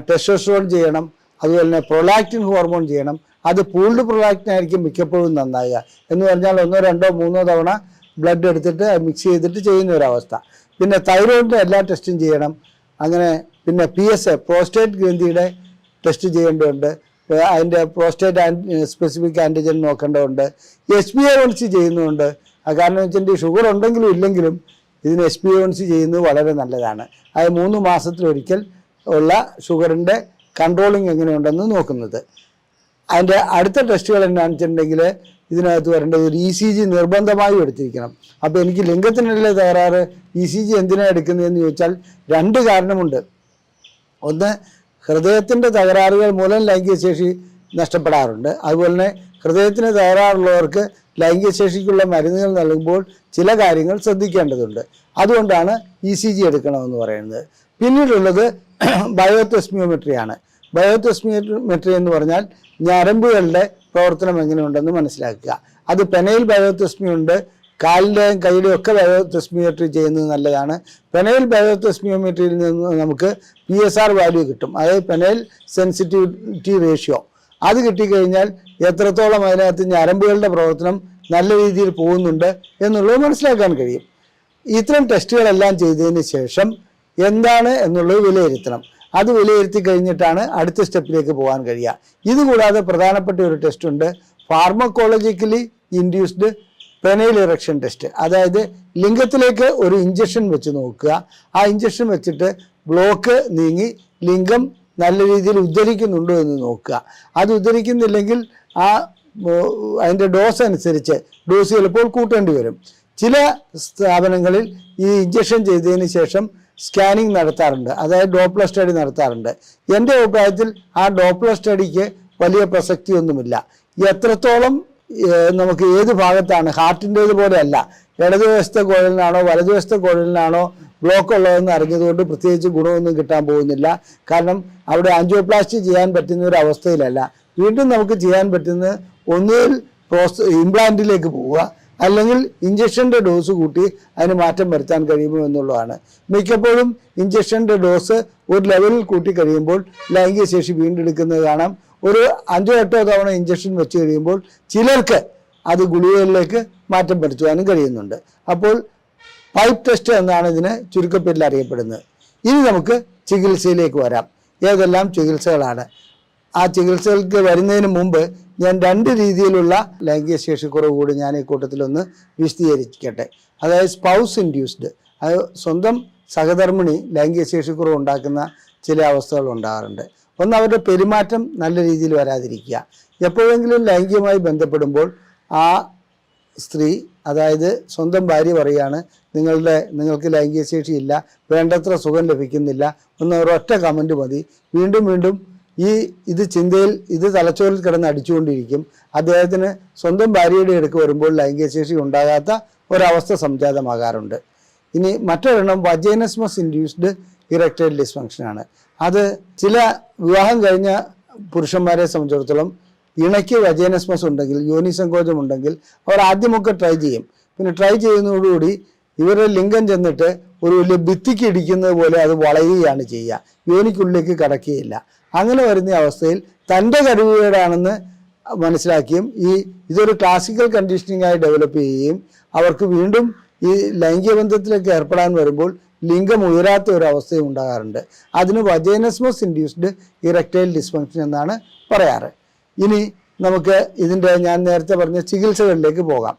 ടെസ്റ്റോസ്റ്ററോൺ ചെയ്യണം. അതുപോലെ തന്നെ പ്രൊലാക്റ്റിൻ ഹോർമോൺ ചെയ്യണം. അത് പൂൾഡ് പ്രൊലാക്റ്റിൻ ആയിരിക്കും മിക്കപ്പോഴും നന്നാകുക. എന്ന് പറഞ്ഞാൽ 1, 2, 3 തവണ ബ്ലഡ് എടുത്തിട്ട് മിക്സ് ചെയ്തിട്ട് ചെയ്യുന്ന ഒരവസ്ഥ. പിന്നെ തൈറോയിഡിൻ്റെ എല്ലാ ടെസ്റ്റും ചെയ്യണം. അങ്ങനെ പിന്നെ PSA, പ്രോസ്റ്റേറ്റ് ഗ്രന്ഥിയുടെ ടെസ്റ്റ് ചെയ്യേണ്ടതുണ്ട്. അതിൻ്റെ പ്രോസ്റ്റേറ്റ് സ്പെസിഫിക് ആൻറ്റിജൻ നോക്കേണ്ടതുണ്ട്. HbA1c ചെയ്യുന്നുണ്ട്. കാരണം വെച്ചിട്ടുണ്ടെങ്കിൽ ഷുഗർ ഉണ്ടെങ്കിലും ഇല്ലെങ്കിലും ഇതിന് HbA1c ചെയ്യുന്നത് വളരെ നല്ലതാണ്. അത് 3 മാസത്തിലൊരിക്കൽ ഉള്ള ഷുഗറിൻ്റെ കൺട്രോളിങ് എങ്ങനെയുണ്ടെന്ന് നോക്കുന്നത്. അതിൻ്റെ അടുത്ത ടെസ്റ്റുകൾ എന്താണെന്ന് വെച്ചിട്ടുണ്ടെങ്കിൽ ഇതിനകത്ത് വരേണ്ടത് ഒരു ECG നിർബന്ധമായും എടുത്തിരിക്കണം. അപ്പോൾ എനിക്ക് ലിംഗത്തിനുള്ള തകരാറ് ECG എന്തിനാണ് എടുക്കുന്നതെന്ന് ചോദിച്ചാൽ 2 കാരണമുണ്ട്. ഒന്ന്, ഹൃദയത്തിൻ്റെ തകരാറുകൾ മൂലം ലൈംഗിക ശേഷി നഷ്ടപ്പെടാറുണ്ട്. അതുപോലെ തന്നെ ഹൃദയത്തിന് തകരാറുള്ളവർക്ക് ലൈംഗിക ശേഷിക്കുള്ള മരുന്നുകൾ നൽകുമ്പോൾ ചില കാര്യങ്ങൾ ശ്രദ്ധിക്കേണ്ടതുണ്ട്. അതുകൊണ്ടാണ് ECG എടുക്കണമെന്ന് പറയുന്നത്. പിന്നീടുള്ളത് ബയോതെസ്മിയോമെട്രിയാണ്. ബയോതെസ്മിയോമെട്രി എന്ന് പറഞ്ഞാൽ ഞരമ്പുകളുടെ പ്രവർത്തനം എങ്ങനെയുണ്ടെന്ന് മനസ്സിലാക്കുക. അത് പെനൈൽ ബയോതെസ്മി ഉണ്ട്, കാലിൻ്റെയും കൈയുടെയും ഒക്കെ ബയോതെസ്മിയോമെട്രി ചെയ്യുന്നത് നല്ലതാണ്. പെനൈൽ ബയോതെസ്മിയോമെട്രിയിൽ നിന്ന് നമുക്ക് PSR വാല്യൂ കിട്ടും, അതായത് പെനൈൽ സെൻസിറ്റിവിറ്റി റേഷ്യോ. അത് കിട്ടിക്കഴിഞ്ഞാൽ എത്രത്തോളം അതിനകത്ത് ഞരമ്പുകളുടെ പ്രവർത്തനം നല്ല രീതിയിൽ പോകുന്നുണ്ട് എന്നുള്ളത് മനസ്സിലാക്കാൻ കഴിയും. ഇത്തരം ടെസ്റ്റുകളെല്ലാം ചെയ്തതിന് ശേഷം എന്താണ് എന്നുള്ളത് വിലയിരുത്തണം. അത് വിലയിരുത്തി കഴിഞ്ഞിട്ടാണ് അടുത്ത സ്റ്റെപ്പിലേക്ക് പോകാൻ കഴിയുക. ഇതുകൂടാതെ പ്രധാനപ്പെട്ട ഒരു ടെസ്റ്റ് ഉണ്ട്, pharmacologically induced penile erection test. അതായത് ലിംഗത്തിലേക്ക് ഒരു ഇഞ്ചക്ഷൻ വെച്ച് നോക്കുക. ആ ഇഞ്ചക്ഷൻ വെച്ചിട്ട് ബ്ലോക്ക് നീങ്ങി ലിംഗം നല്ല രീതിയിൽ ഉദ്ധരിക്കുന്നുണ്ടോ എന്ന് നോക്കുക. അത് ഉദ്ധരിക്കുന്നില്ലെങ്കിൽ അതിൻ്റെ ഡോസ് അനുസരിച്ച് ഡോസ് ചിലപ്പോൾ കൂട്ടേണ്ടി വരും. ചില സ്ഥാപനങ്ങളിൽ ഈ ഇഞ്ചക്ഷൻ ചെയ്തതിന് ശേഷം സ്കാനിങ് നടത്താറുണ്ട്, അതായത് ഡോപ്ലർ സ്റ്റഡി നടത്താറുണ്ട്. എൻ്റെ അഭിപ്രായത്തിൽ ആ ഡോപ്ലർ സ്റ്റഡിക്ക് വലിയ പ്രസക്തിയൊന്നുമില്ല. എത്രത്തോളം നമുക്ക് ഏത് ഭാഗത്താണ്, ഹാർട്ടിൻ്റേത് പോലെയല്ല, ഇടതുവശത്തെ കുഴലിനാണോ വലതുവശത്തെ കുഴലിനാണോ ബ്ലോക്ക് ഉള്ളതെന്ന് അറിഞ്ഞതുകൊണ്ട് പ്രത്യേകിച്ച് ഗുണമൊന്നും കിട്ടാൻ പോകുന്നില്ല. കാരണം അവിടെ ആൻജിയോപ്ലാസ്റ്റി ചെയ്യാൻ പറ്റുന്ന ഒരു അവസ്ഥയിലല്ല. വീണ്ടും നമുക്ക് ചെയ്യാൻ പറ്റുന്നത് ഒന്നുകിൽ ഇംപ്ലാന്റിലേക്ക് പോവുക, അല്ലെങ്കിൽ ഇഞ്ചക്ഷൻ്റെ ഡോസ് കൂട്ടി അതിന് മാറ്റം വരുത്താൻ കഴിയുമോ എന്നുള്ളതാണ്. മിക്കപ്പോഴും ഇഞ്ചക്ഷൻ്റെ ഡോസ് ഒരു ലെവലിൽ കൂട്ടി കഴിയുമ്പോൾ ലൈംഗിക ശേഷി വീണ്ടെടുക്കുന്നത് കാണാം. ഒരു 5-8 തവണ ഇഞ്ചക്ഷൻ വെച്ച് കഴിയുമ്പോൾ ചിലർക്ക് അത് ഗുളികകളിലേക്ക് മാറ്റം വരുത്തുവാനും കഴിയുന്നുണ്ട്. അപ്പോൾ പൈപ്പ് ടെസ്റ്റ് എന്നാണ് ഇതിന് ചുരുക്കപ്പേരിൽ അറിയപ്പെടുന്നത്. ഇനി നമുക്ക് ചികിത്സയിലേക്ക് വരാം. ഏതെല്ലാം ചികിത്സകളാണ്? ആ ചികിത്സകൾക്ക് വരുന്നതിന് മുമ്പ് ഞാൻ 2 രീതിയിലുള്ള ലൈംഗിക ശേഷിക്കുറവ് കൂടി ഞാൻ ഈ കൂട്ടത്തിലൊന്ന് വിശദീകരിക്കട്ടെ. അതായത് സ്പൗസ് ഇൻഡ്യൂസ്ഡ്, അത് സ്വന്തം സഹധർമ്മിണി ലൈംഗിക ശേഷിക്കുറവ് ഉണ്ടാക്കുന്ന ചില അവസ്ഥകൾ ഉണ്ടാകാറുണ്ട്. ഒന്ന്, അവരുടെ പെരുമാറ്റം നല്ല രീതിയിൽ വരാതിരിക്കുക. എപ്പോഴെങ്കിലും ലൈംഗികമായി ബന്ധപ്പെടുമ്പോൾ ആ സ്ത്രീ, അതായത് സ്വന്തം ഭാര്യ പറയുകയാണ് നിങ്ങൾക്ക് ലൈംഗിക ശേഷിയില്ല, വേണ്ടത്ര സുഖം ലഭിക്കുന്നില്ല, ഒരൊറ്റ കമൻറ്റ് മതി, വീണ്ടും വീണ്ടും ഇത് ചിന്തയിൽ തലച്ചോറിൽ കിടന്ന് അടിച്ചുകൊണ്ടിരിക്കും. അദ്ദേഹത്തിന് സ്വന്തം ഭാര്യയുടെ അടുക്ക് വരുമ്പോൾ ലൈംഗിക ശേഷി ഉണ്ടാകാത്ത ഒരവസ്ഥ സംജാതമാകാറുണ്ട്. ഇനി മറ്റൊരെണ്ണം വജൈനസ്മസ് ഇൻഡ്യൂസ്ഡ് ഇറക്ടൈൽ ഡിസ്ഫങ്ഷനാണ്. അത് ചില വിവാഹം കഴിഞ്ഞ പുരുഷന്മാരെ സംബന്ധിച്ചിടത്തോളം ഇണയ്ക്ക് വജൈനസ്മസ് ഉണ്ടെങ്കിൽ, യോനിസങ്കോചം ഉണ്ടെങ്കിൽ അവർ ആദ്യമൊക്കെ ട്രൈ ചെയ്യും. പിന്നെ ട്രൈ ചെയ്യുന്നതോടുകൂടി ഇവരുടെ ലിംഗം ചെന്നിട്ട് ഒരു വലിയ ഭിത്തിക്ക് ഇടിക്കുന്നത് പോലെ അത് വളയുകയാണ് ചെയ്യുക, യോനിക്കുള്ളിലേക്ക് കടക്കുകയില്ല. അങ്ങനെ വരുന്ന അവസ്ഥയിൽ തൻ്റെ കഴിവുകേടാണെന്ന് മനസ്സിലാക്കിയും ഇതൊരു ക്ലാസിക്കൽ കണ്ടീഷനിങ് ആയി ഡെവലപ്പ് ചെയ്യുകയും അവർക്ക് വീണ്ടും ഈ ലൈംഗിക ബന്ധത്തിലേക്ക് ഏർപ്പെടാൻ വരുമ്പോൾ ലിംഗം ഉയരാത്ത ഒരു അവസ്ഥയും ഉണ്ടാകാറുണ്ട്. അതിന് വജൈനസ്മസ് ഇൻഡ്യൂസ്ഡ് ഇറക്ടൈൽ ഡിസ്ഫങ്ഷൻ എന്നാണ് പറയാറ്. ഇനി നമുക്ക് ഞാൻ നേരത്തെ പറഞ്ഞ ചികിത്സകളിലേക്ക് പോകാം.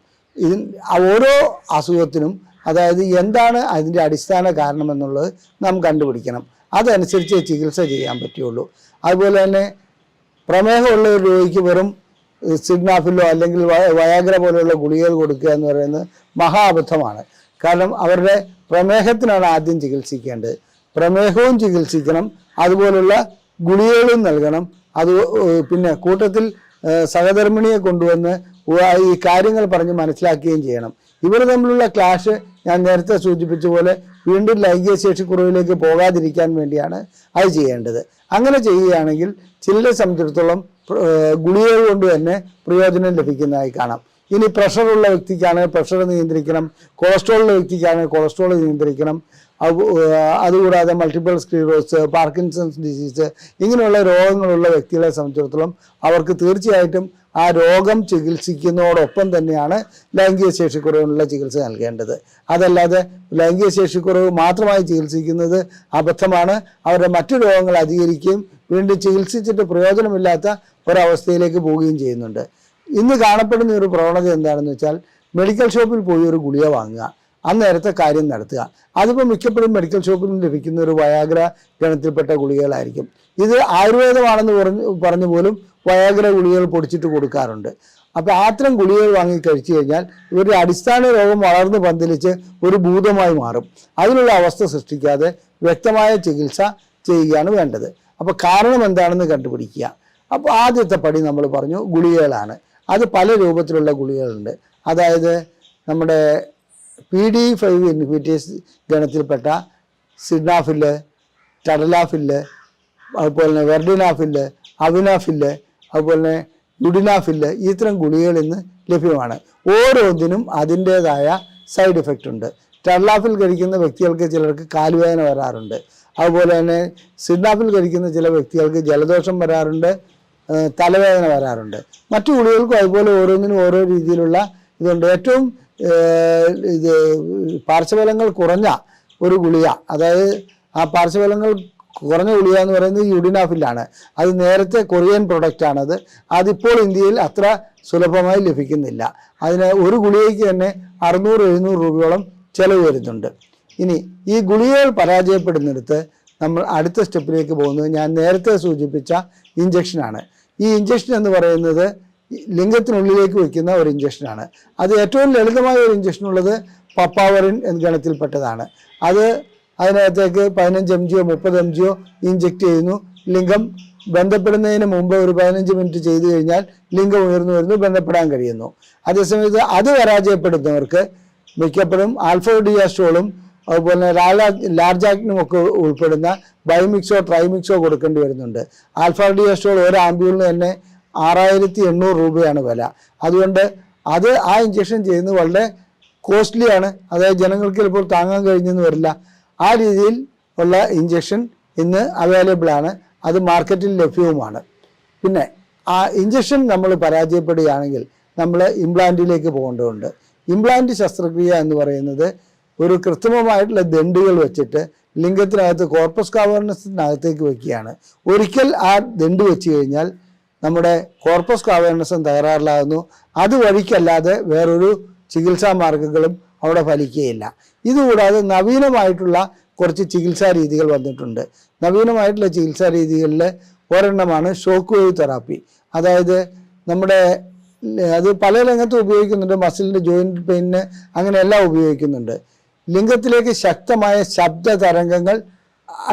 ഓരോ അസുഖത്തിനും അതായത് എന്താണ് അതിൻ്റെ അടിസ്ഥാന കാരണം എന്നുള്ളത് നാം കണ്ടുപിടിക്കണം. അതനുസരിച്ച് ചികിത്സ ചെയ്യാൻ പറ്റുള്ളൂ. അതുപോലെ തന്നെ പ്രമേഹമുള്ള ഒരു രോഗിക്ക് വെറും സിഗ്നാഫിലോ അല്ലെങ്കിൽ വയാഗ്ര പോലെയുള്ള ഗുളികകൾ കൊടുക്കുക എന്ന് പറയുന്നത് മഹാ അബദ്ധമാണ്. കാരണം അവരുടെ പ്രമേഹത്തിനാണ് ആദ്യം ചികിത്സിക്കേണ്ടത്. പ്രമേഹവും ചികിത്സിക്കണം, അതുപോലുള്ള ഗുളികകളും നൽകണം. പിന്നെ കൂട്ടത്തിൽ സഹധർമ്മിണിയെ കൊണ്ടുവന്ന് ഈ കാര്യങ്ങൾ പറഞ്ഞ് മനസ്സിലാക്കുകയും ചെയ്യണം. ഇവർ തമ്മിലുള്ള ക്ലാഷ് ഞാൻ നേരത്തെ സൂചിപ്പിച്ച പോലെ വീണ്ടും ലൈംഗിക ശേഷിക്കുറവിലേക്ക് പോകാതിരിക്കാൻ വേണ്ടിയാണ് അത് ചെയ്യേണ്ടത്. അങ്ങനെ ചെയ്യുകയാണെങ്കിൽ ചിലരെ സംബന്ധിച്ചിടത്തോളം ഗുളികകൾ കൊണ്ട് തന്നെ പ്രയോജനം ലഭിക്കുന്നതായി കാണാം. ഇനി പ്രഷറുള്ള വ്യക്തിക്കാണ് പ്രഷർ നിയന്ത്രിക്കണം, കൊളസ്ട്രോളുള്ള വ്യക്തിക്കാണ് കൊളസ്ട്രോൾ നിയന്ത്രിക്കണം. അതുകൂടാതെ മൾട്ടിപ്പിൾ സ്ക്ലീറോസിസ്, പാർക്കിൻസൺസ് ഡിസീസ്, ഇങ്ങനെയുള്ള രോഗങ്ങളുള്ള വ്യക്തികളെ സംബന്ധിച്ചിടത്തോളം അവർക്ക് തീർച്ചയായിട്ടും ആ രോഗം ചികിത്സിക്കുന്നതോടൊപ്പം തന്നെയാണ് ലൈംഗിക ശേഷിക്കുറവിനുള്ള ചികിത്സ നൽകേണ്ടത്. അതല്ലാതെ ലൈംഗിക ശേഷിക്കുറവ് മാത്രമായി ചികിത്സിക്കുന്നത് അബദ്ധമാണ്. അവരുടെ മറ്റു രോഗങ്ങൾ അധികരിക്കുകയും വീണ്ടും ചികിത്സിച്ചിട്ട് പ്രയോജനമില്ലാത്ത ഒരവസ്ഥയിലേക്ക് പോവുകയും ചെയ്യുന്നുണ്ട്. ഇന്ന് കാണപ്പെടുന്ന ഒരു പ്രവണത എന്താണെന്ന് വെച്ചാൽ മെഡിക്കൽ ഷോപ്പിൽ പോയി ഒരു ഗുളിക വാങ്ങുക, അന്നേരത്തെ കാര്യം നടത്തുക. അതിപ്പോൾ മിക്കപ്പോഴും മെഡിക്കൽ ഷോപ്പിൽ ലഭിക്കുന്ന ഒരു വയാഗ്ര ഗണത്തിൽപ്പെട്ട ഗുളികകളായിരിക്കും. ഇത് ആയുർവേദമാണെന്ന് പറഞ്ഞു പോലും വയാഗ്ര ഗുളികകൾ പൊടിച്ചിട്ട് കൊടുക്കാറുണ്ട്. അപ്പോൾ അത്തരം ഗുളികകൾ വാങ്ങി കഴിച്ചു കഴിഞ്ഞാൽ ഇവരുടെ അടിസ്ഥാന രോഗം വളർന്ന് പന്തലിച്ച് ഒരു ഭൂതമായി മാറും. അതിനുള്ള അവസ്ഥ സൃഷ്ടിക്കാതെ വ്യക്തമായ ചികിത്സ ചെയ്യുകയാണ് വേണ്ടത്. അപ്പോൾ കാരണം എന്താണെന്ന് കണ്ടുപിടിക്കുക. അപ്പോൾ ആദ്യത്തെ പടി നമ്മൾ പറഞ്ഞു ഗുളികകളാണ്. അത് പല രൂപത്തിലുള്ള ഗുളികകളുണ്ട്. അതായത് നമ്മുടെ PD5 ഇൻഹിബിറ്റേഴ്സ് ഗണത്തിൽപ്പെട്ട സിഡ്നാഫില്, ടഡലാഫില്, അതുപോലെ തന്നെ വെർഡിനാഫില്, അവിനാഫില്, അതുപോലെ തന്നെ യുഡിനാഫില്, ഇത്തരം ഗുളികകൾ ഇന്ന് ലഭ്യമാണ്. ഓരോന്നിനും അതിൻ്റേതായ സൈഡ് ഇഫക്റ്റ് ഉണ്ട്. ടഡലാഫിൽ കഴിക്കുന്ന വ്യക്തികൾക്ക് ചിലർക്ക് കാലുവേദന വരാറുണ്ട്. അതുപോലെ തന്നെ സിഡ്നാഫിൽ കഴിക്കുന്ന ചില വ്യക്തികൾക്ക് ജലദോഷം വരാറുണ്ട്, തലവേദന വരാറുണ്ട്. മറ്റു ഗുളികൾക്കും അതുപോലെ ഓരോന്നിനും ഓരോ രീതിയിലുള്ള ഇതുണ്ട്. ഏറ്റവും പാർശ്വഫലങ്ങൾ കുറഞ്ഞ ഒരു ഗുളിക, അതായത് ആ പാർശ്വഫലങ്ങൾ കുറഞ്ഞ ഗുളിക എന്ന് പറയുന്നത് യുഡിനാഫിലാണ്. അത് നേരത്തെ കൊറിയൻ പ്രൊഡക്റ്റാണത്. അതിപ്പോൾ ഇന്ത്യയിൽ അത്ര സുലഭമായി ലഭിക്കുന്നില്ല. അതിന് ഒരു ഗുളികയ്ക്ക് തന്നെ 600-700 രൂപയോളം ചിലവ് വരുന്നുണ്ട്. ഇനി ഈ ഗുളികകൾ പരാജയപ്പെടുന്നിടത്ത് നമ്മൾ അടുത്ത സ്റ്റെപ്പിലേക്ക് പോകുന്നത് ഞാൻ നേരത്തെ സൂചിപ്പിച്ച ഇഞ്ചക്ഷനാണ്. ഈ ഇഞ്ചക്ഷൻ എന്ന് പറയുന്നത് ലിംഗത്തിനുള്ളിലേക്ക് വയ്ക്കുന്ന ഒരു ഇഞ്ചക്ഷനാണ്. അത് ഏറ്റവും ലളിതമായ ഒരു ഇഞ്ചക്ഷൻ ഉള്ളത് പപ്പാവറിൻ എന്ന ഗണത്തിൽപ്പെട്ടതാണ്. അതിനകത്തേക്ക് 15 mg 30 mg ഇഞ്ചെക്ട് ചെയ്യുന്നു. ലിംഗം ബന്ധപ്പെടുന്നതിന് മുമ്പ് ഒരു 15 മിനിറ്റ് ചെയ്തു കഴിഞ്ഞാൽ ലിംഗം ഉയർന്നു വരുന്നു, ബന്ധപ്പെടാൻ കഴിയുന്നു. അതേസമയത്ത് അത് പരാജയപ്പെടുന്നവർക്ക് മിക്കപ്പോഴും ആൽഫഡിയാസ്ട്രോളും അതുപോലെ ലാർജാക്ടിനും ഒക്കെ ഉൾപ്പെടുന്ന ബൈമിക്സോ ട്രൈമിക്സോ കൊടുക്കേണ്ടി വരുന്നുണ്ട്. ആൽഫഡിയാസ്ട്രോൾ ഒരു ആംപ്യൂളിന് തന്നെ 6800 രൂപയാണ് വില. അതുകൊണ്ട് ആ ഇഞ്ചക്ഷൻ ചെയ്യുന്നത് വളരെ കോസ്റ്റ്ലിയാണ്. അതായത് ജനങ്ങൾക്ക് ചിലപ്പോൾ താങ്ങാൻ കഴിഞ്ഞെന്ന് വരില്ല. ആ രീതിയിൽ ഉള്ള ഇഞ്ചക്ഷൻ ഇന്ന് അവൈലബിൾ ആണ്. അത് മാർക്കറ്റിൽ ലഭ്യവുമാണ്. പിന്നെ ആ ഇഞ്ചക്ഷൻ നമ്മൾ പരാജയപ്പെടുകയാണെങ്കിൽ നമ്മൾ ഇംപ്ലാന്റിലേക്ക് പോകേണ്ടതുണ്ട്. ഇംപ്ലാന്റ് ശസ്ത്രക്രിയ എന്ന് പറയുന്നത് ഒരു കൃത്രിമമായിട്ടുള്ള ദണ്ടുകൾ വെച്ചിട്ട് ലിംഗത്തിനകത്ത് കോർപ്പസ് കാവേർണസിനകത്തേക്ക് വയ്ക്കുകയാണ്. ഒരിക്കൽ ആ ദണ്ട് വെച്ച് കഴിഞ്ഞാൽ നമ്മുടെ കോർപ്പസ് കാവേർണസും തകരാറിലാകുന്നു. അതുവഴിക്കല്ലാതെ വേറൊരു ചികിത്സാ മാർഗങ്ങളും അവിടെ ഫലിക്കുകയില്ല. ഇതുകൂടാതെ നവീനമായിട്ടുള്ള കുറച്ച് ചികിത്സാ രീതികൾ വന്നിട്ടുണ്ട്. നവീനമായിട്ടുള്ള ചികിത്സാ രീതികളിൽ ഒരെണ്ണമാണ് ഷോക്ക് വേവ് തെറാപ്പി. അതായത് അത് പല രംഗത്തും ഉപയോഗിക്കുന്നുണ്ട്. മസിലിൻ്റെ ജോയിൻറ്റ് പെയിനിന് അങ്ങനെയെല്ലാം ഉപയോഗിക്കുന്നുണ്ട്. ലിംഗത്തിലേക്ക് ശക്തമായ ശബ്ദ തരംഗങ്ങൾ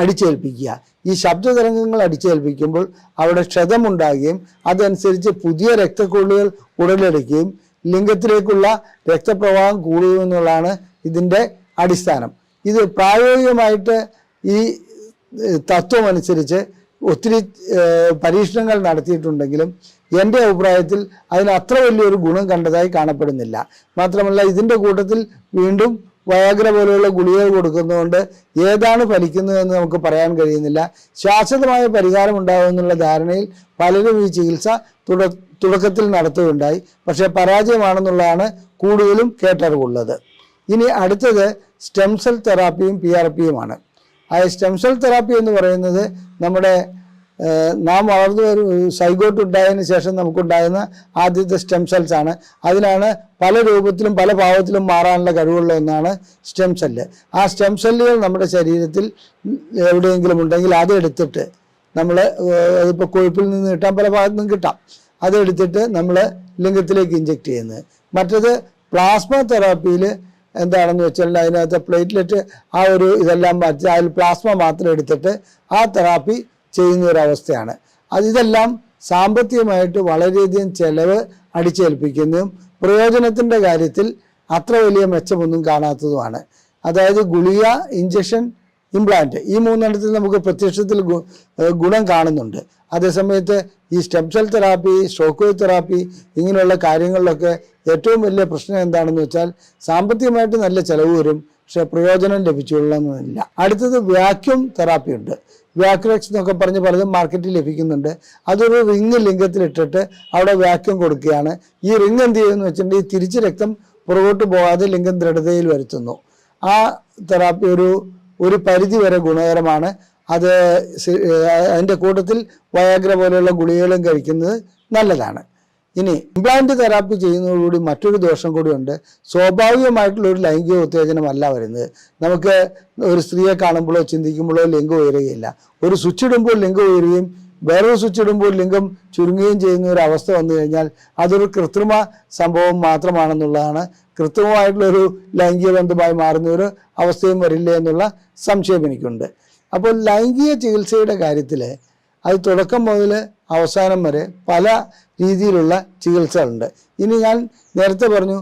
അടിച്ചേൽപ്പിക്കുക. ഈ ശബ്ദ തരംഗങ്ങൾ അടിച്ചേൽപ്പിക്കുമ്പോൾ അവിടെ ക്ഷതമുണ്ടാകുകയും അതനുസരിച്ച് പുതിയ രക്തക്കുഴലുകൾ ഉടലെടുക്കുകയും ലിംഗത്തിലേക്കുള്ള രക്തപ്രവാഹം കൂടുമെന്നുള്ളതാണ് ഇതിൻ്റെ അടിസ്ഥാനം. ഇത് പ്രായോഗികമായിട്ട് ഈ തത്വം അനുസരിച്ച് ഒത്തിരി പരീക്ഷണങ്ങൾ നടത്തിയിട്ടുണ്ടെങ്കിലും എൻ്റെ അഭിപ്രായത്തിൽ അതിന് അത്ര വലിയൊരു ഗുണം കണ്ടതായി കാണപ്പെടുന്നില്ല. മാത്രമല്ല ഇതിൻ്റെ കൂട്ടത്തിൽ വീണ്ടും വയാഗ്ര പോലെയുള്ള ഗുളികകൾ കൊടുക്കുന്നതുകൊണ്ട് ഏതാണ് ഫലിക്കുന്നതെന്ന് നമുക്ക് പറയാൻ കഴിയുന്നില്ല. ശാശ്വതമായ പരിഹാരം ഉണ്ടാകുമെന്നുള്ള ധാരണയിൽ പലരും ഈ ചികിത്സ തുടക്കത്തിൽ നടത്തുകയുണ്ടായി. പക്ഷേ പരാജയമാണെന്നുള്ളതാണ് കൂടുതലും കേട്ടറിവുള്ളത്. ഇനി അടുത്തത് സ്റ്റെം സെൽ തെറാപ്പിയും PRPയുമാണ്. ആ സ്റ്റെം സെൽ തെറാപ്പി എന്ന് പറയുന്നത് നാം വളർന്നു സൈഗോട്ട് ഉണ്ടായതിനു ശേഷം നമുക്കുണ്ടാകുന്ന ആദ്യത്തെ സ്റ്റെം സെൽസ് ആണ്. അതിനാണ് പല രൂപത്തിലും പല ഭാവത്തിലും മാറാനുള്ള കഴിവുള്ള ഒന്നാണ് സ്റ്റെം സെല്ല്. ആ സ്റ്റെം സെല്ലുകൾ നമ്മുടെ ശരീരത്തിൽ എവിടെയെങ്കിലും ഉണ്ടെങ്കിൽ അതെടുത്തിട്ട് അതിപ്പോൾ കൊഴുപ്പിൽ നിന്ന് കിട്ടാം, പല ഭാഗത്തു നിന്നും കിട്ടാം. അതെടുത്തിട്ട് നമ്മൾ ലിംഗത്തിലേക്ക് ഇഞ്ചെക്ട് ചെയ്യുന്നത്. മറ്റത് പ്ലാസ്മ തെറാപ്പിയിൽ എന്താണെന്ന് വെച്ചാൽ അതിനകത്ത് പ്ലേറ്റ്ലെറ്റ് ഇതെല്ലാം മാറ്റി അതിൽ പ്ലാസ്മ മാത്രം എടുത്തിട്ട് ആ തെറാപ്പി ചെയ്യുന്ന ഒരവസ്ഥയാണ്. ഇതെല്ലാം സാമ്പത്തികമായിട്ട് വളരെയധികം ചെലവ് അടിച്ചേൽപ്പിക്കുന്നതും പ്രയോജനത്തിൻ്റെ കാര്യത്തിൽ അത്ര വലിയ മെച്ചമൊന്നും കാണാത്തതുമാണ്. അതായത് ഗുളിക, ഇഞ്ചക്ഷൻ, ഇംപ്ലാന്റ്, ഈ മൂന്നെണ്ണത്തിൽ നമുക്ക് പ്രത്യക്ഷത്തിൽ ഗുണം കാണുന്നുണ്ട്. അതേസമയത്ത് ഈ stem cell therapy, shock wave therapy ഇങ്ങനെയുള്ള കാര്യങ്ങളിലൊക്കെ ഏറ്റവും വലിയ പ്രശ്നം എന്താണെന്ന് വെച്ചാൽ സാമ്പത്തികമായിട്ട് നല്ല ചിലവ് വരും, പക്ഷെ പ്രയോജനം ലഭിച്ചുകൊള്ളണമെന്നില്ല. അടുത്തത് വാക്യൂം തെറാപ്പി ഉണ്ട്. വാക്യൂറെക്സ് എന്നൊക്കെ പറഞ്ഞ് പലതും മാർക്കറ്റിൽ ലഭിക്കുന്നുണ്ട്. അതൊരു റിങ് ലിംഗത്തിലിട്ടിട്ട് അവിടെ വാക്യൂം കൊടുക്കുകയാണ്. ഈ റിങ് എന്ത് ചെയ്യുമെന്ന് വെച്ചിട്ടുണ്ടെങ്കിൽ തിരിച്ച് രക്തം പുറകോട്ട് പോകാതെ ലിംഗം ദൃഢതയിൽ വരുത്തുന്നു. ആ തെറാപ്പി ഒരു പരിധി വരെ ഗുണകരമാണ്. അതിൻ്റെ കൂട്ടത്തിൽ വയാഗ്ര പോലെയുള്ള ഗുളികകളും കഴിക്കുന്നത് നല്ലതാണ്. ഇനി ഇംപ്ലാന്റ് തെറാപ്പി ചെയ്യുന്നതോടുകൂടി മറ്റൊരു ദോഷം കൂടിയുണ്ട്. സ്വാഭാവികമായിട്ടുള്ള ഒരു ലൈംഗിക ഉത്തേജനമല്ല വരുന്നത്. നമുക്ക് ഒരു സ്ത്രീയെ കാണുമ്പോഴോ ചിന്തിക്കുമ്പോഴോ ലിംഗം ഉയരുകയില്ല. ഒരു സ്വിച്ച് ഇടുമ്പോൾ ലിംഗം ഉയരുകയും വേറൊരു സ്വിച്ച് ഇടുമ്പോൾ ലിംഗം ചുരുങ്ങുകയും ചെയ്യുന്ന ഒരു അവസ്ഥ വന്നു കഴിഞ്ഞാൽ അതൊരു കൃത്രിമ സംഭവം മാത്രമാണെന്നുള്ളതാണ്. കൃത്രിമമായിട്ടുള്ളൊരു ലൈംഗിക ബന്ധമായി മാറുന്ന ഒരു അവസ്ഥയും വരില്ല എന്നുള്ള സംശയം എനിക്കുണ്ട്. അപ്പോൾ ലൈംഗിക ചികിത്സയുടെ കാര്യത്തിൽ അത് തുടക്കം മുതൽ അവസാനം വരെ പല രീതിയിലുള്ള ചികിത്സകളുണ്ട്. ഇനി ഞാൻ നേരത്തെ പറഞ്ഞു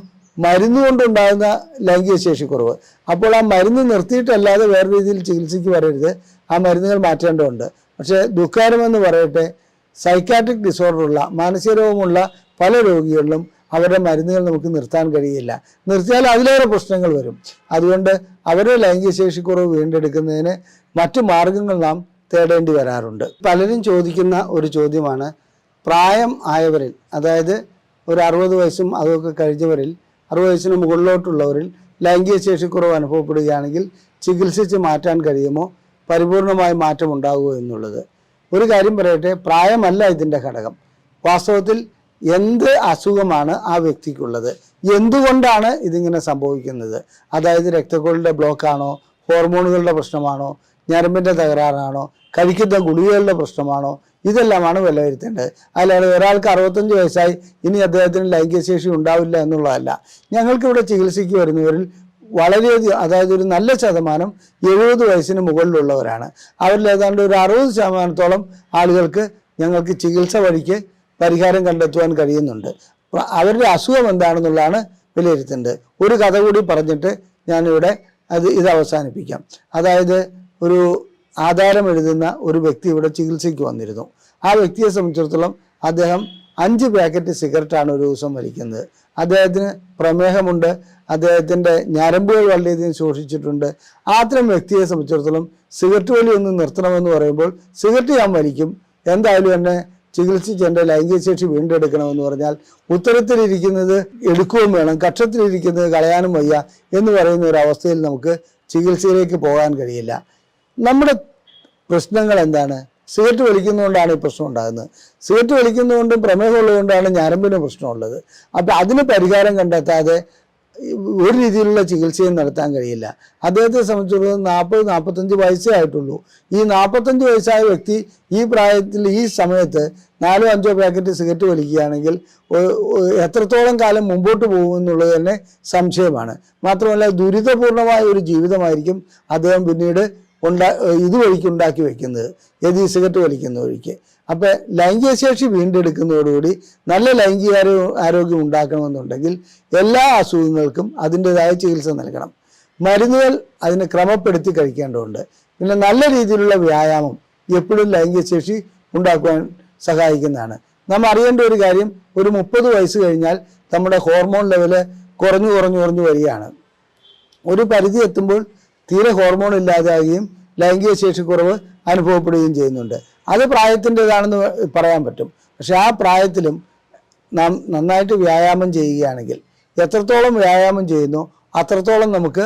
മരുന്ന് കൊണ്ടുണ്ടാകുന്ന ലൈംഗിക ശേഷിക്കുറവ്. അപ്പോൾ ആ മരുന്ന് നിർത്തിയിട്ടല്ലാതെ വേറെ രീതിയിൽ ചികിത്സയ്ക്ക് വരരുത്, ആ മരുന്നുകൾ മാറ്റേണ്ടതുണ്ട്. പക്ഷേ ദുഃഖകരമെന്ന് പറയട്ടെ, സൈക്കാട്രിക് ഡിസോർഡറുള്ള മാനസിക രോഗമുള്ള പല രോഗികളിലും അവരുടെ മരുന്നുകൾ നമുക്ക് നിർത്താൻ കഴിയില്ല. നിർത്തിയാൽ അതിലേറെ പ്രശ്നങ്ങൾ വരും. അതുകൊണ്ട് അവരുടെ ലൈംഗിക ശേഷിക്കുറവ് വീണ്ടെടുക്കുന്നതിന് മറ്റു മാർഗങ്ങൾ നാം തേടേണ്ടി വരാറുണ്ട്. പലരും ചോദിക്കുന്ന ഒരു ചോദ്യമാണ്, പ്രായം ആയവരിൽ, അതായത് ഒരു 60 വയസ്സും അതൊക്കെ കഴിഞ്ഞവരിൽ, 60 വയസ്സിന് മുകളിലോട്ടുള്ളവരിൽ ലൈംഗിക ശേഷിക്കുറവ് അനുഭവപ്പെടുകയാണെങ്കിൽ ചികിത്സിച്ച് മാറ്റാൻ കഴിയുമോ? പരിപൂർണമായ മാറ്റം ഉണ്ടാകുമോ എന്നുള്ളത്. ഒരു കാര്യം പറയട്ടെ, പ്രായമല്ല ഇതിൻ്റെ ഘടകം. വാസ്തവത്തിൽ എന്ത് അസുഖമാണ് ആ വ്യക്തിക്കുള്ളത്, എന്തുകൊണ്ടാണ് ഇതിങ്ങനെ സംഭവിക്കുന്നത്, അതായത് രക്തക്കുഴലിൻ്റെ ബ്ലോക്കാണോ, ഹോർമോണുകളുടെ പ്രശ്നമാണോ, ഞരമ്പിൻ്റെ തകരാറാണോ, കഴിക്കുന്ന ഗുളികകളുടെ പ്രശ്നമാണോ, ഇതെല്ലാമാണ് വിലയിരുത്തേണ്ടത്. അല്ലാതെ ഒരാൾക്ക് 65 വയസ്സായി ഇനി അദ്ദേഹത്തിന് ലൈംഗിക ശേഷി ഉണ്ടാവില്ല എന്നുള്ളതല്ല. ഞങ്ങൾക്കിവിടെ ചികിത്സയ്ക്ക് വരുന്നവരിൽ വളരെയധികം, അതായത് ഒരു നല്ല ശതമാനം 70 വയസ്സിന് മുകളിലുള്ളവരാണ്. അവരിൽ ഏതാണ്ട് ഒരു 60% ആളുകൾക്ക് ഞങ്ങൾക്ക് ചികിത്സ വഴിക്ക് പരിഹാരം കണ്ടെത്തുവാൻ കഴിയുന്നുണ്ട്. അവരുടെ അസുഖം എന്താണെന്നുള്ളതാണ് വിലയിരുത്തേണ്ടത്. ഒരു കഥ കൂടി പറഞ്ഞിട്ട് ഞാനിവിടെ ഇത് അവസാനിപ്പിക്കാം. അതായത് ഒരു ആധാരം എഴുതുന്ന ഒരു വ്യക്തി ഇവിടെ ചികിത്സയ്ക്ക് വന്നിരുന്നു. ആ വ്യക്തിയെ സംബന്ധിച്ചിടത്തോളം അദ്ദേഹം 5 പാക്കറ്റ് സിഗരറ്റാണ് ഒരു ദിവസം വലിക്കുന്നത്. അദ്ദേഹത്തിന് പ്രമേഹമുണ്ട്, അദ്ദേഹത്തിൻ്റെ ഞരമ്പുകൾ വളരെയധികം ശോഷിച്ചിട്ടുണ്ട്. അത്തരം വ്യക്തിയെ സംബന്ധിച്ചിടത്തോളം സിഗരറ്റ് വലി ഒന്ന് നിർത്തണമെന്ന് പറയുമ്പോൾ സിഗരറ്റ് ഞാൻ വലിക്കും, എന്തായാലും എന്നെ ചികിത്സിച്ച് എൻ്റെ ലൈംഗിക ശേഷി വീണ്ടെടുക്കണമെന്ന് പറഞ്ഞാൽ ഉത്തരത്തിലിരിക്കുന്നത് എടുക്കുകയും വേണം, കക്ഷത്തിലിരിക്കുന്നത് കളയാനും വയ്യ എന്ന് പറയുന്ന ഒരു അവസ്ഥയിൽ നമുക്ക് ചികിത്സയിലേക്ക് പോകാൻ കഴിയില്ല. നമ്മുടെ പ്രശ്നങ്ങൾ എന്താണ്? സിഗരറ്റ് വലിക്കുന്നതുകൊണ്ടാണ് ഈ പ്രശ്നം ഉണ്ടാകുന്നത്. സിഗരറ്റ് വലിക്കുന്നതുകൊണ്ടും പ്രമേഹമുള്ളതുകൊണ്ടാണ് ഞരമ്പിന് പ്രശ്നമുള്ളത്. അപ്പം അതിന് പരിഹാരം കണ്ടെത്താതെ ഒരു രീതിയിലുള്ള ചികിത്സയും നടത്താൻ കഴിയില്ല. അദ്ദേഹത്തെ സംബന്ധിച്ചിടത്തോളം 40-45 വയസ്സേ ആയിട്ടുള്ളൂ. ഈ 45 വയസ്സായ വ്യക്തി ഈ പ്രായത്തിൽ ഈ സമയത്ത് 4-5 പാക്കറ്റ് സിഗരറ്റ് വലിക്കുകയാണെങ്കിൽ എത്രത്തോളം കാലം മുമ്പോട്ട് പോകുമെന്നുള്ളത് തന്നെ സംശയമാണ്. മാത്രമല്ല ദുരിതപൂർണമായ ഒരു ജീവിതമായിരിക്കും അദ്ദേഹം പിന്നീട് ഇതുവഴിക്ക് ഉണ്ടാക്കി വയ്ക്കുന്നത്, ഈ സിഗരറ്റ് വലിക്കുന്ന വഴിക്ക്. അപ്പം ലൈംഗിക ശേഷി വീണ്ടെടുക്കുന്നതോടുകൂടി നല്ല ലൈംഗിക ആരോഗ്യം ഉണ്ടാക്കണമെന്നുണ്ടെങ്കിൽ എല്ലാ അസുഖങ്ങൾക്കും അതിൻ്റെതായ ചികിത്സ നൽകണം. മരുന്നുകൾ അതിനെ ക്രമപ്പെടുത്തി കഴിക്കേണ്ടതുണ്ട്. പിന്നെ നല്ല രീതിയിലുള്ള വ്യായാമം എപ്പോഴും ലൈംഗിക ശേഷി ഉണ്ടാക്കുവാൻ സഹായിക്കുന്നതാണ്. നാം അറിയേണ്ട ഒരു കാര്യം, ഒരു 30 വയസ്സ് കഴിഞ്ഞാൽ നമ്മുടെ ഹോർമോൺ ലെവല് കുറഞ്ഞു വരികയാണ്. ഒരു പരിധി എത്തുമ്പോൾ തീരെ ഹോർമോൺ ഇല്ലാതാകുകയും ലൈംഗിക ശേഷി കുറവ് അനുഭവപ്പെടുകയും ചെയ്യുന്നുണ്ട്. അത് പ്രായത്തിൻ്റെതാണെന്ന് പറയാൻ പറ്റും. പക്ഷെ ആ പ്രായത്തിലും നാം നന്നായിട്ട് വ്യായാമം ചെയ്യുകയാണെങ്കിൽ, എത്രത്തോളം വ്യായാമം ചെയ്യുന്നോ അത്രത്തോളം നമുക്ക്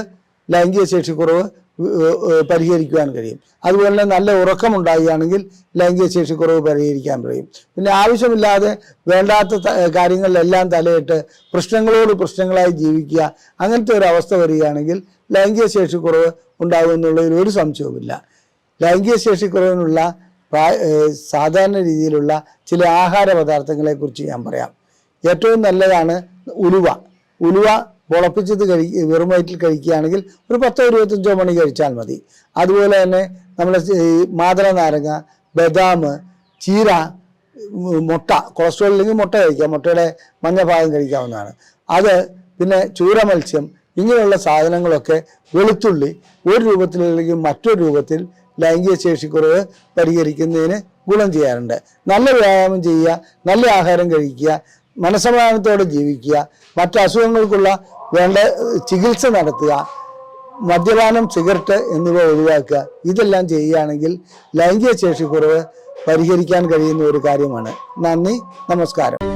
ലൈംഗിക ശേഷി കുറവ് പരിഹരിക്കുവാൻ കഴിയും. അതുപോലെ തന്നെ നല്ല ഉറക്കമുണ്ടാകുകയാണെങ്കിൽ ലൈംഗിക ശേഷി കുറവ് പരിഹരിക്കാൻ കഴിയും. പിന്നെ ആവശ്യമില്ലാതെ വേണ്ടാത്ത കാര്യങ്ങളിലെല്ലാം തലയിട്ട് പ്രശ്നങ്ങളായി ജീവിക്കുക, അങ്ങനത്തെ ഒരു അവസ്ഥ വരികയാണെങ്കിൽ ലൈംഗിക ശേഷി കുറവ് ഉണ്ടാകുമെന്നുള്ളതിൽ ഒരു സംശയവുമില്ല. ലൈംഗിക ശേഷി കുറവിനുള്ള സാധാരണ രീതിയിലുള്ള ചില ആഹാര പദാർത്ഥങ്ങളെക്കുറിച്ച് ഞാൻ പറയാം. ഏറ്റവും നല്ലതാണ് ഉലുവ മുളപ്പിച്ചത് വെറും വയറ്റിൽ കഴിക്കുകയാണെങ്കിൽ ഒരു 10-25 മണി കഴിച്ചാൽ മതി. അതുപോലെ തന്നെ നമ്മൾ മാതള നാരങ്ങ, ബദാം, ചീര, മുട്ട, കൊളസ്ട്രോൾ ഇല്ലെങ്കിൽ മുട്ട കഴിക്കാം, മുട്ടയുടെ മഞ്ഞ ഭാഗം കഴിക്കാവുന്നതാണ്. അത് പിന്നെ ചൂര മത്സ്യം, ഇങ്ങനെയുള്ള സാധനങ്ങളൊക്കെ വെളുത്തുള്ളി ഒരു രൂപത്തിലല്ലെങ്കിൽ മറ്റൊരു രൂപത്തിൽ ലൈംഗിക ശേഷിക്കുറവ് പരിഹരിക്കുന്നതിന് ഗുണം ചെയ്യാറുണ്ട്. നല്ല വ്യായാമം ചെയ്യുക, നല്ല ആഹാരം കഴിക്കുക, മനസ്സമാധാനത്തോടെ ജീവിക്കുക, മറ്റ് അസുഖങ്ങൾക്കുള്ള വേണ്ട ചികിത്സ നടത്തുക, മദ്യപാനം, സിഗരറ്റ് എന്നിവ ഒഴിവാക്കുക. ഇതെല്ലാം ചെയ്യുകയാണെങ്കിൽ ലൈംഗിക ശേഷിക്കുറവ് പരിഹരിക്കാൻ കഴിയുന്ന ഒരു കാര്യമാണ്. നന്ദി, നമസ്കാരം.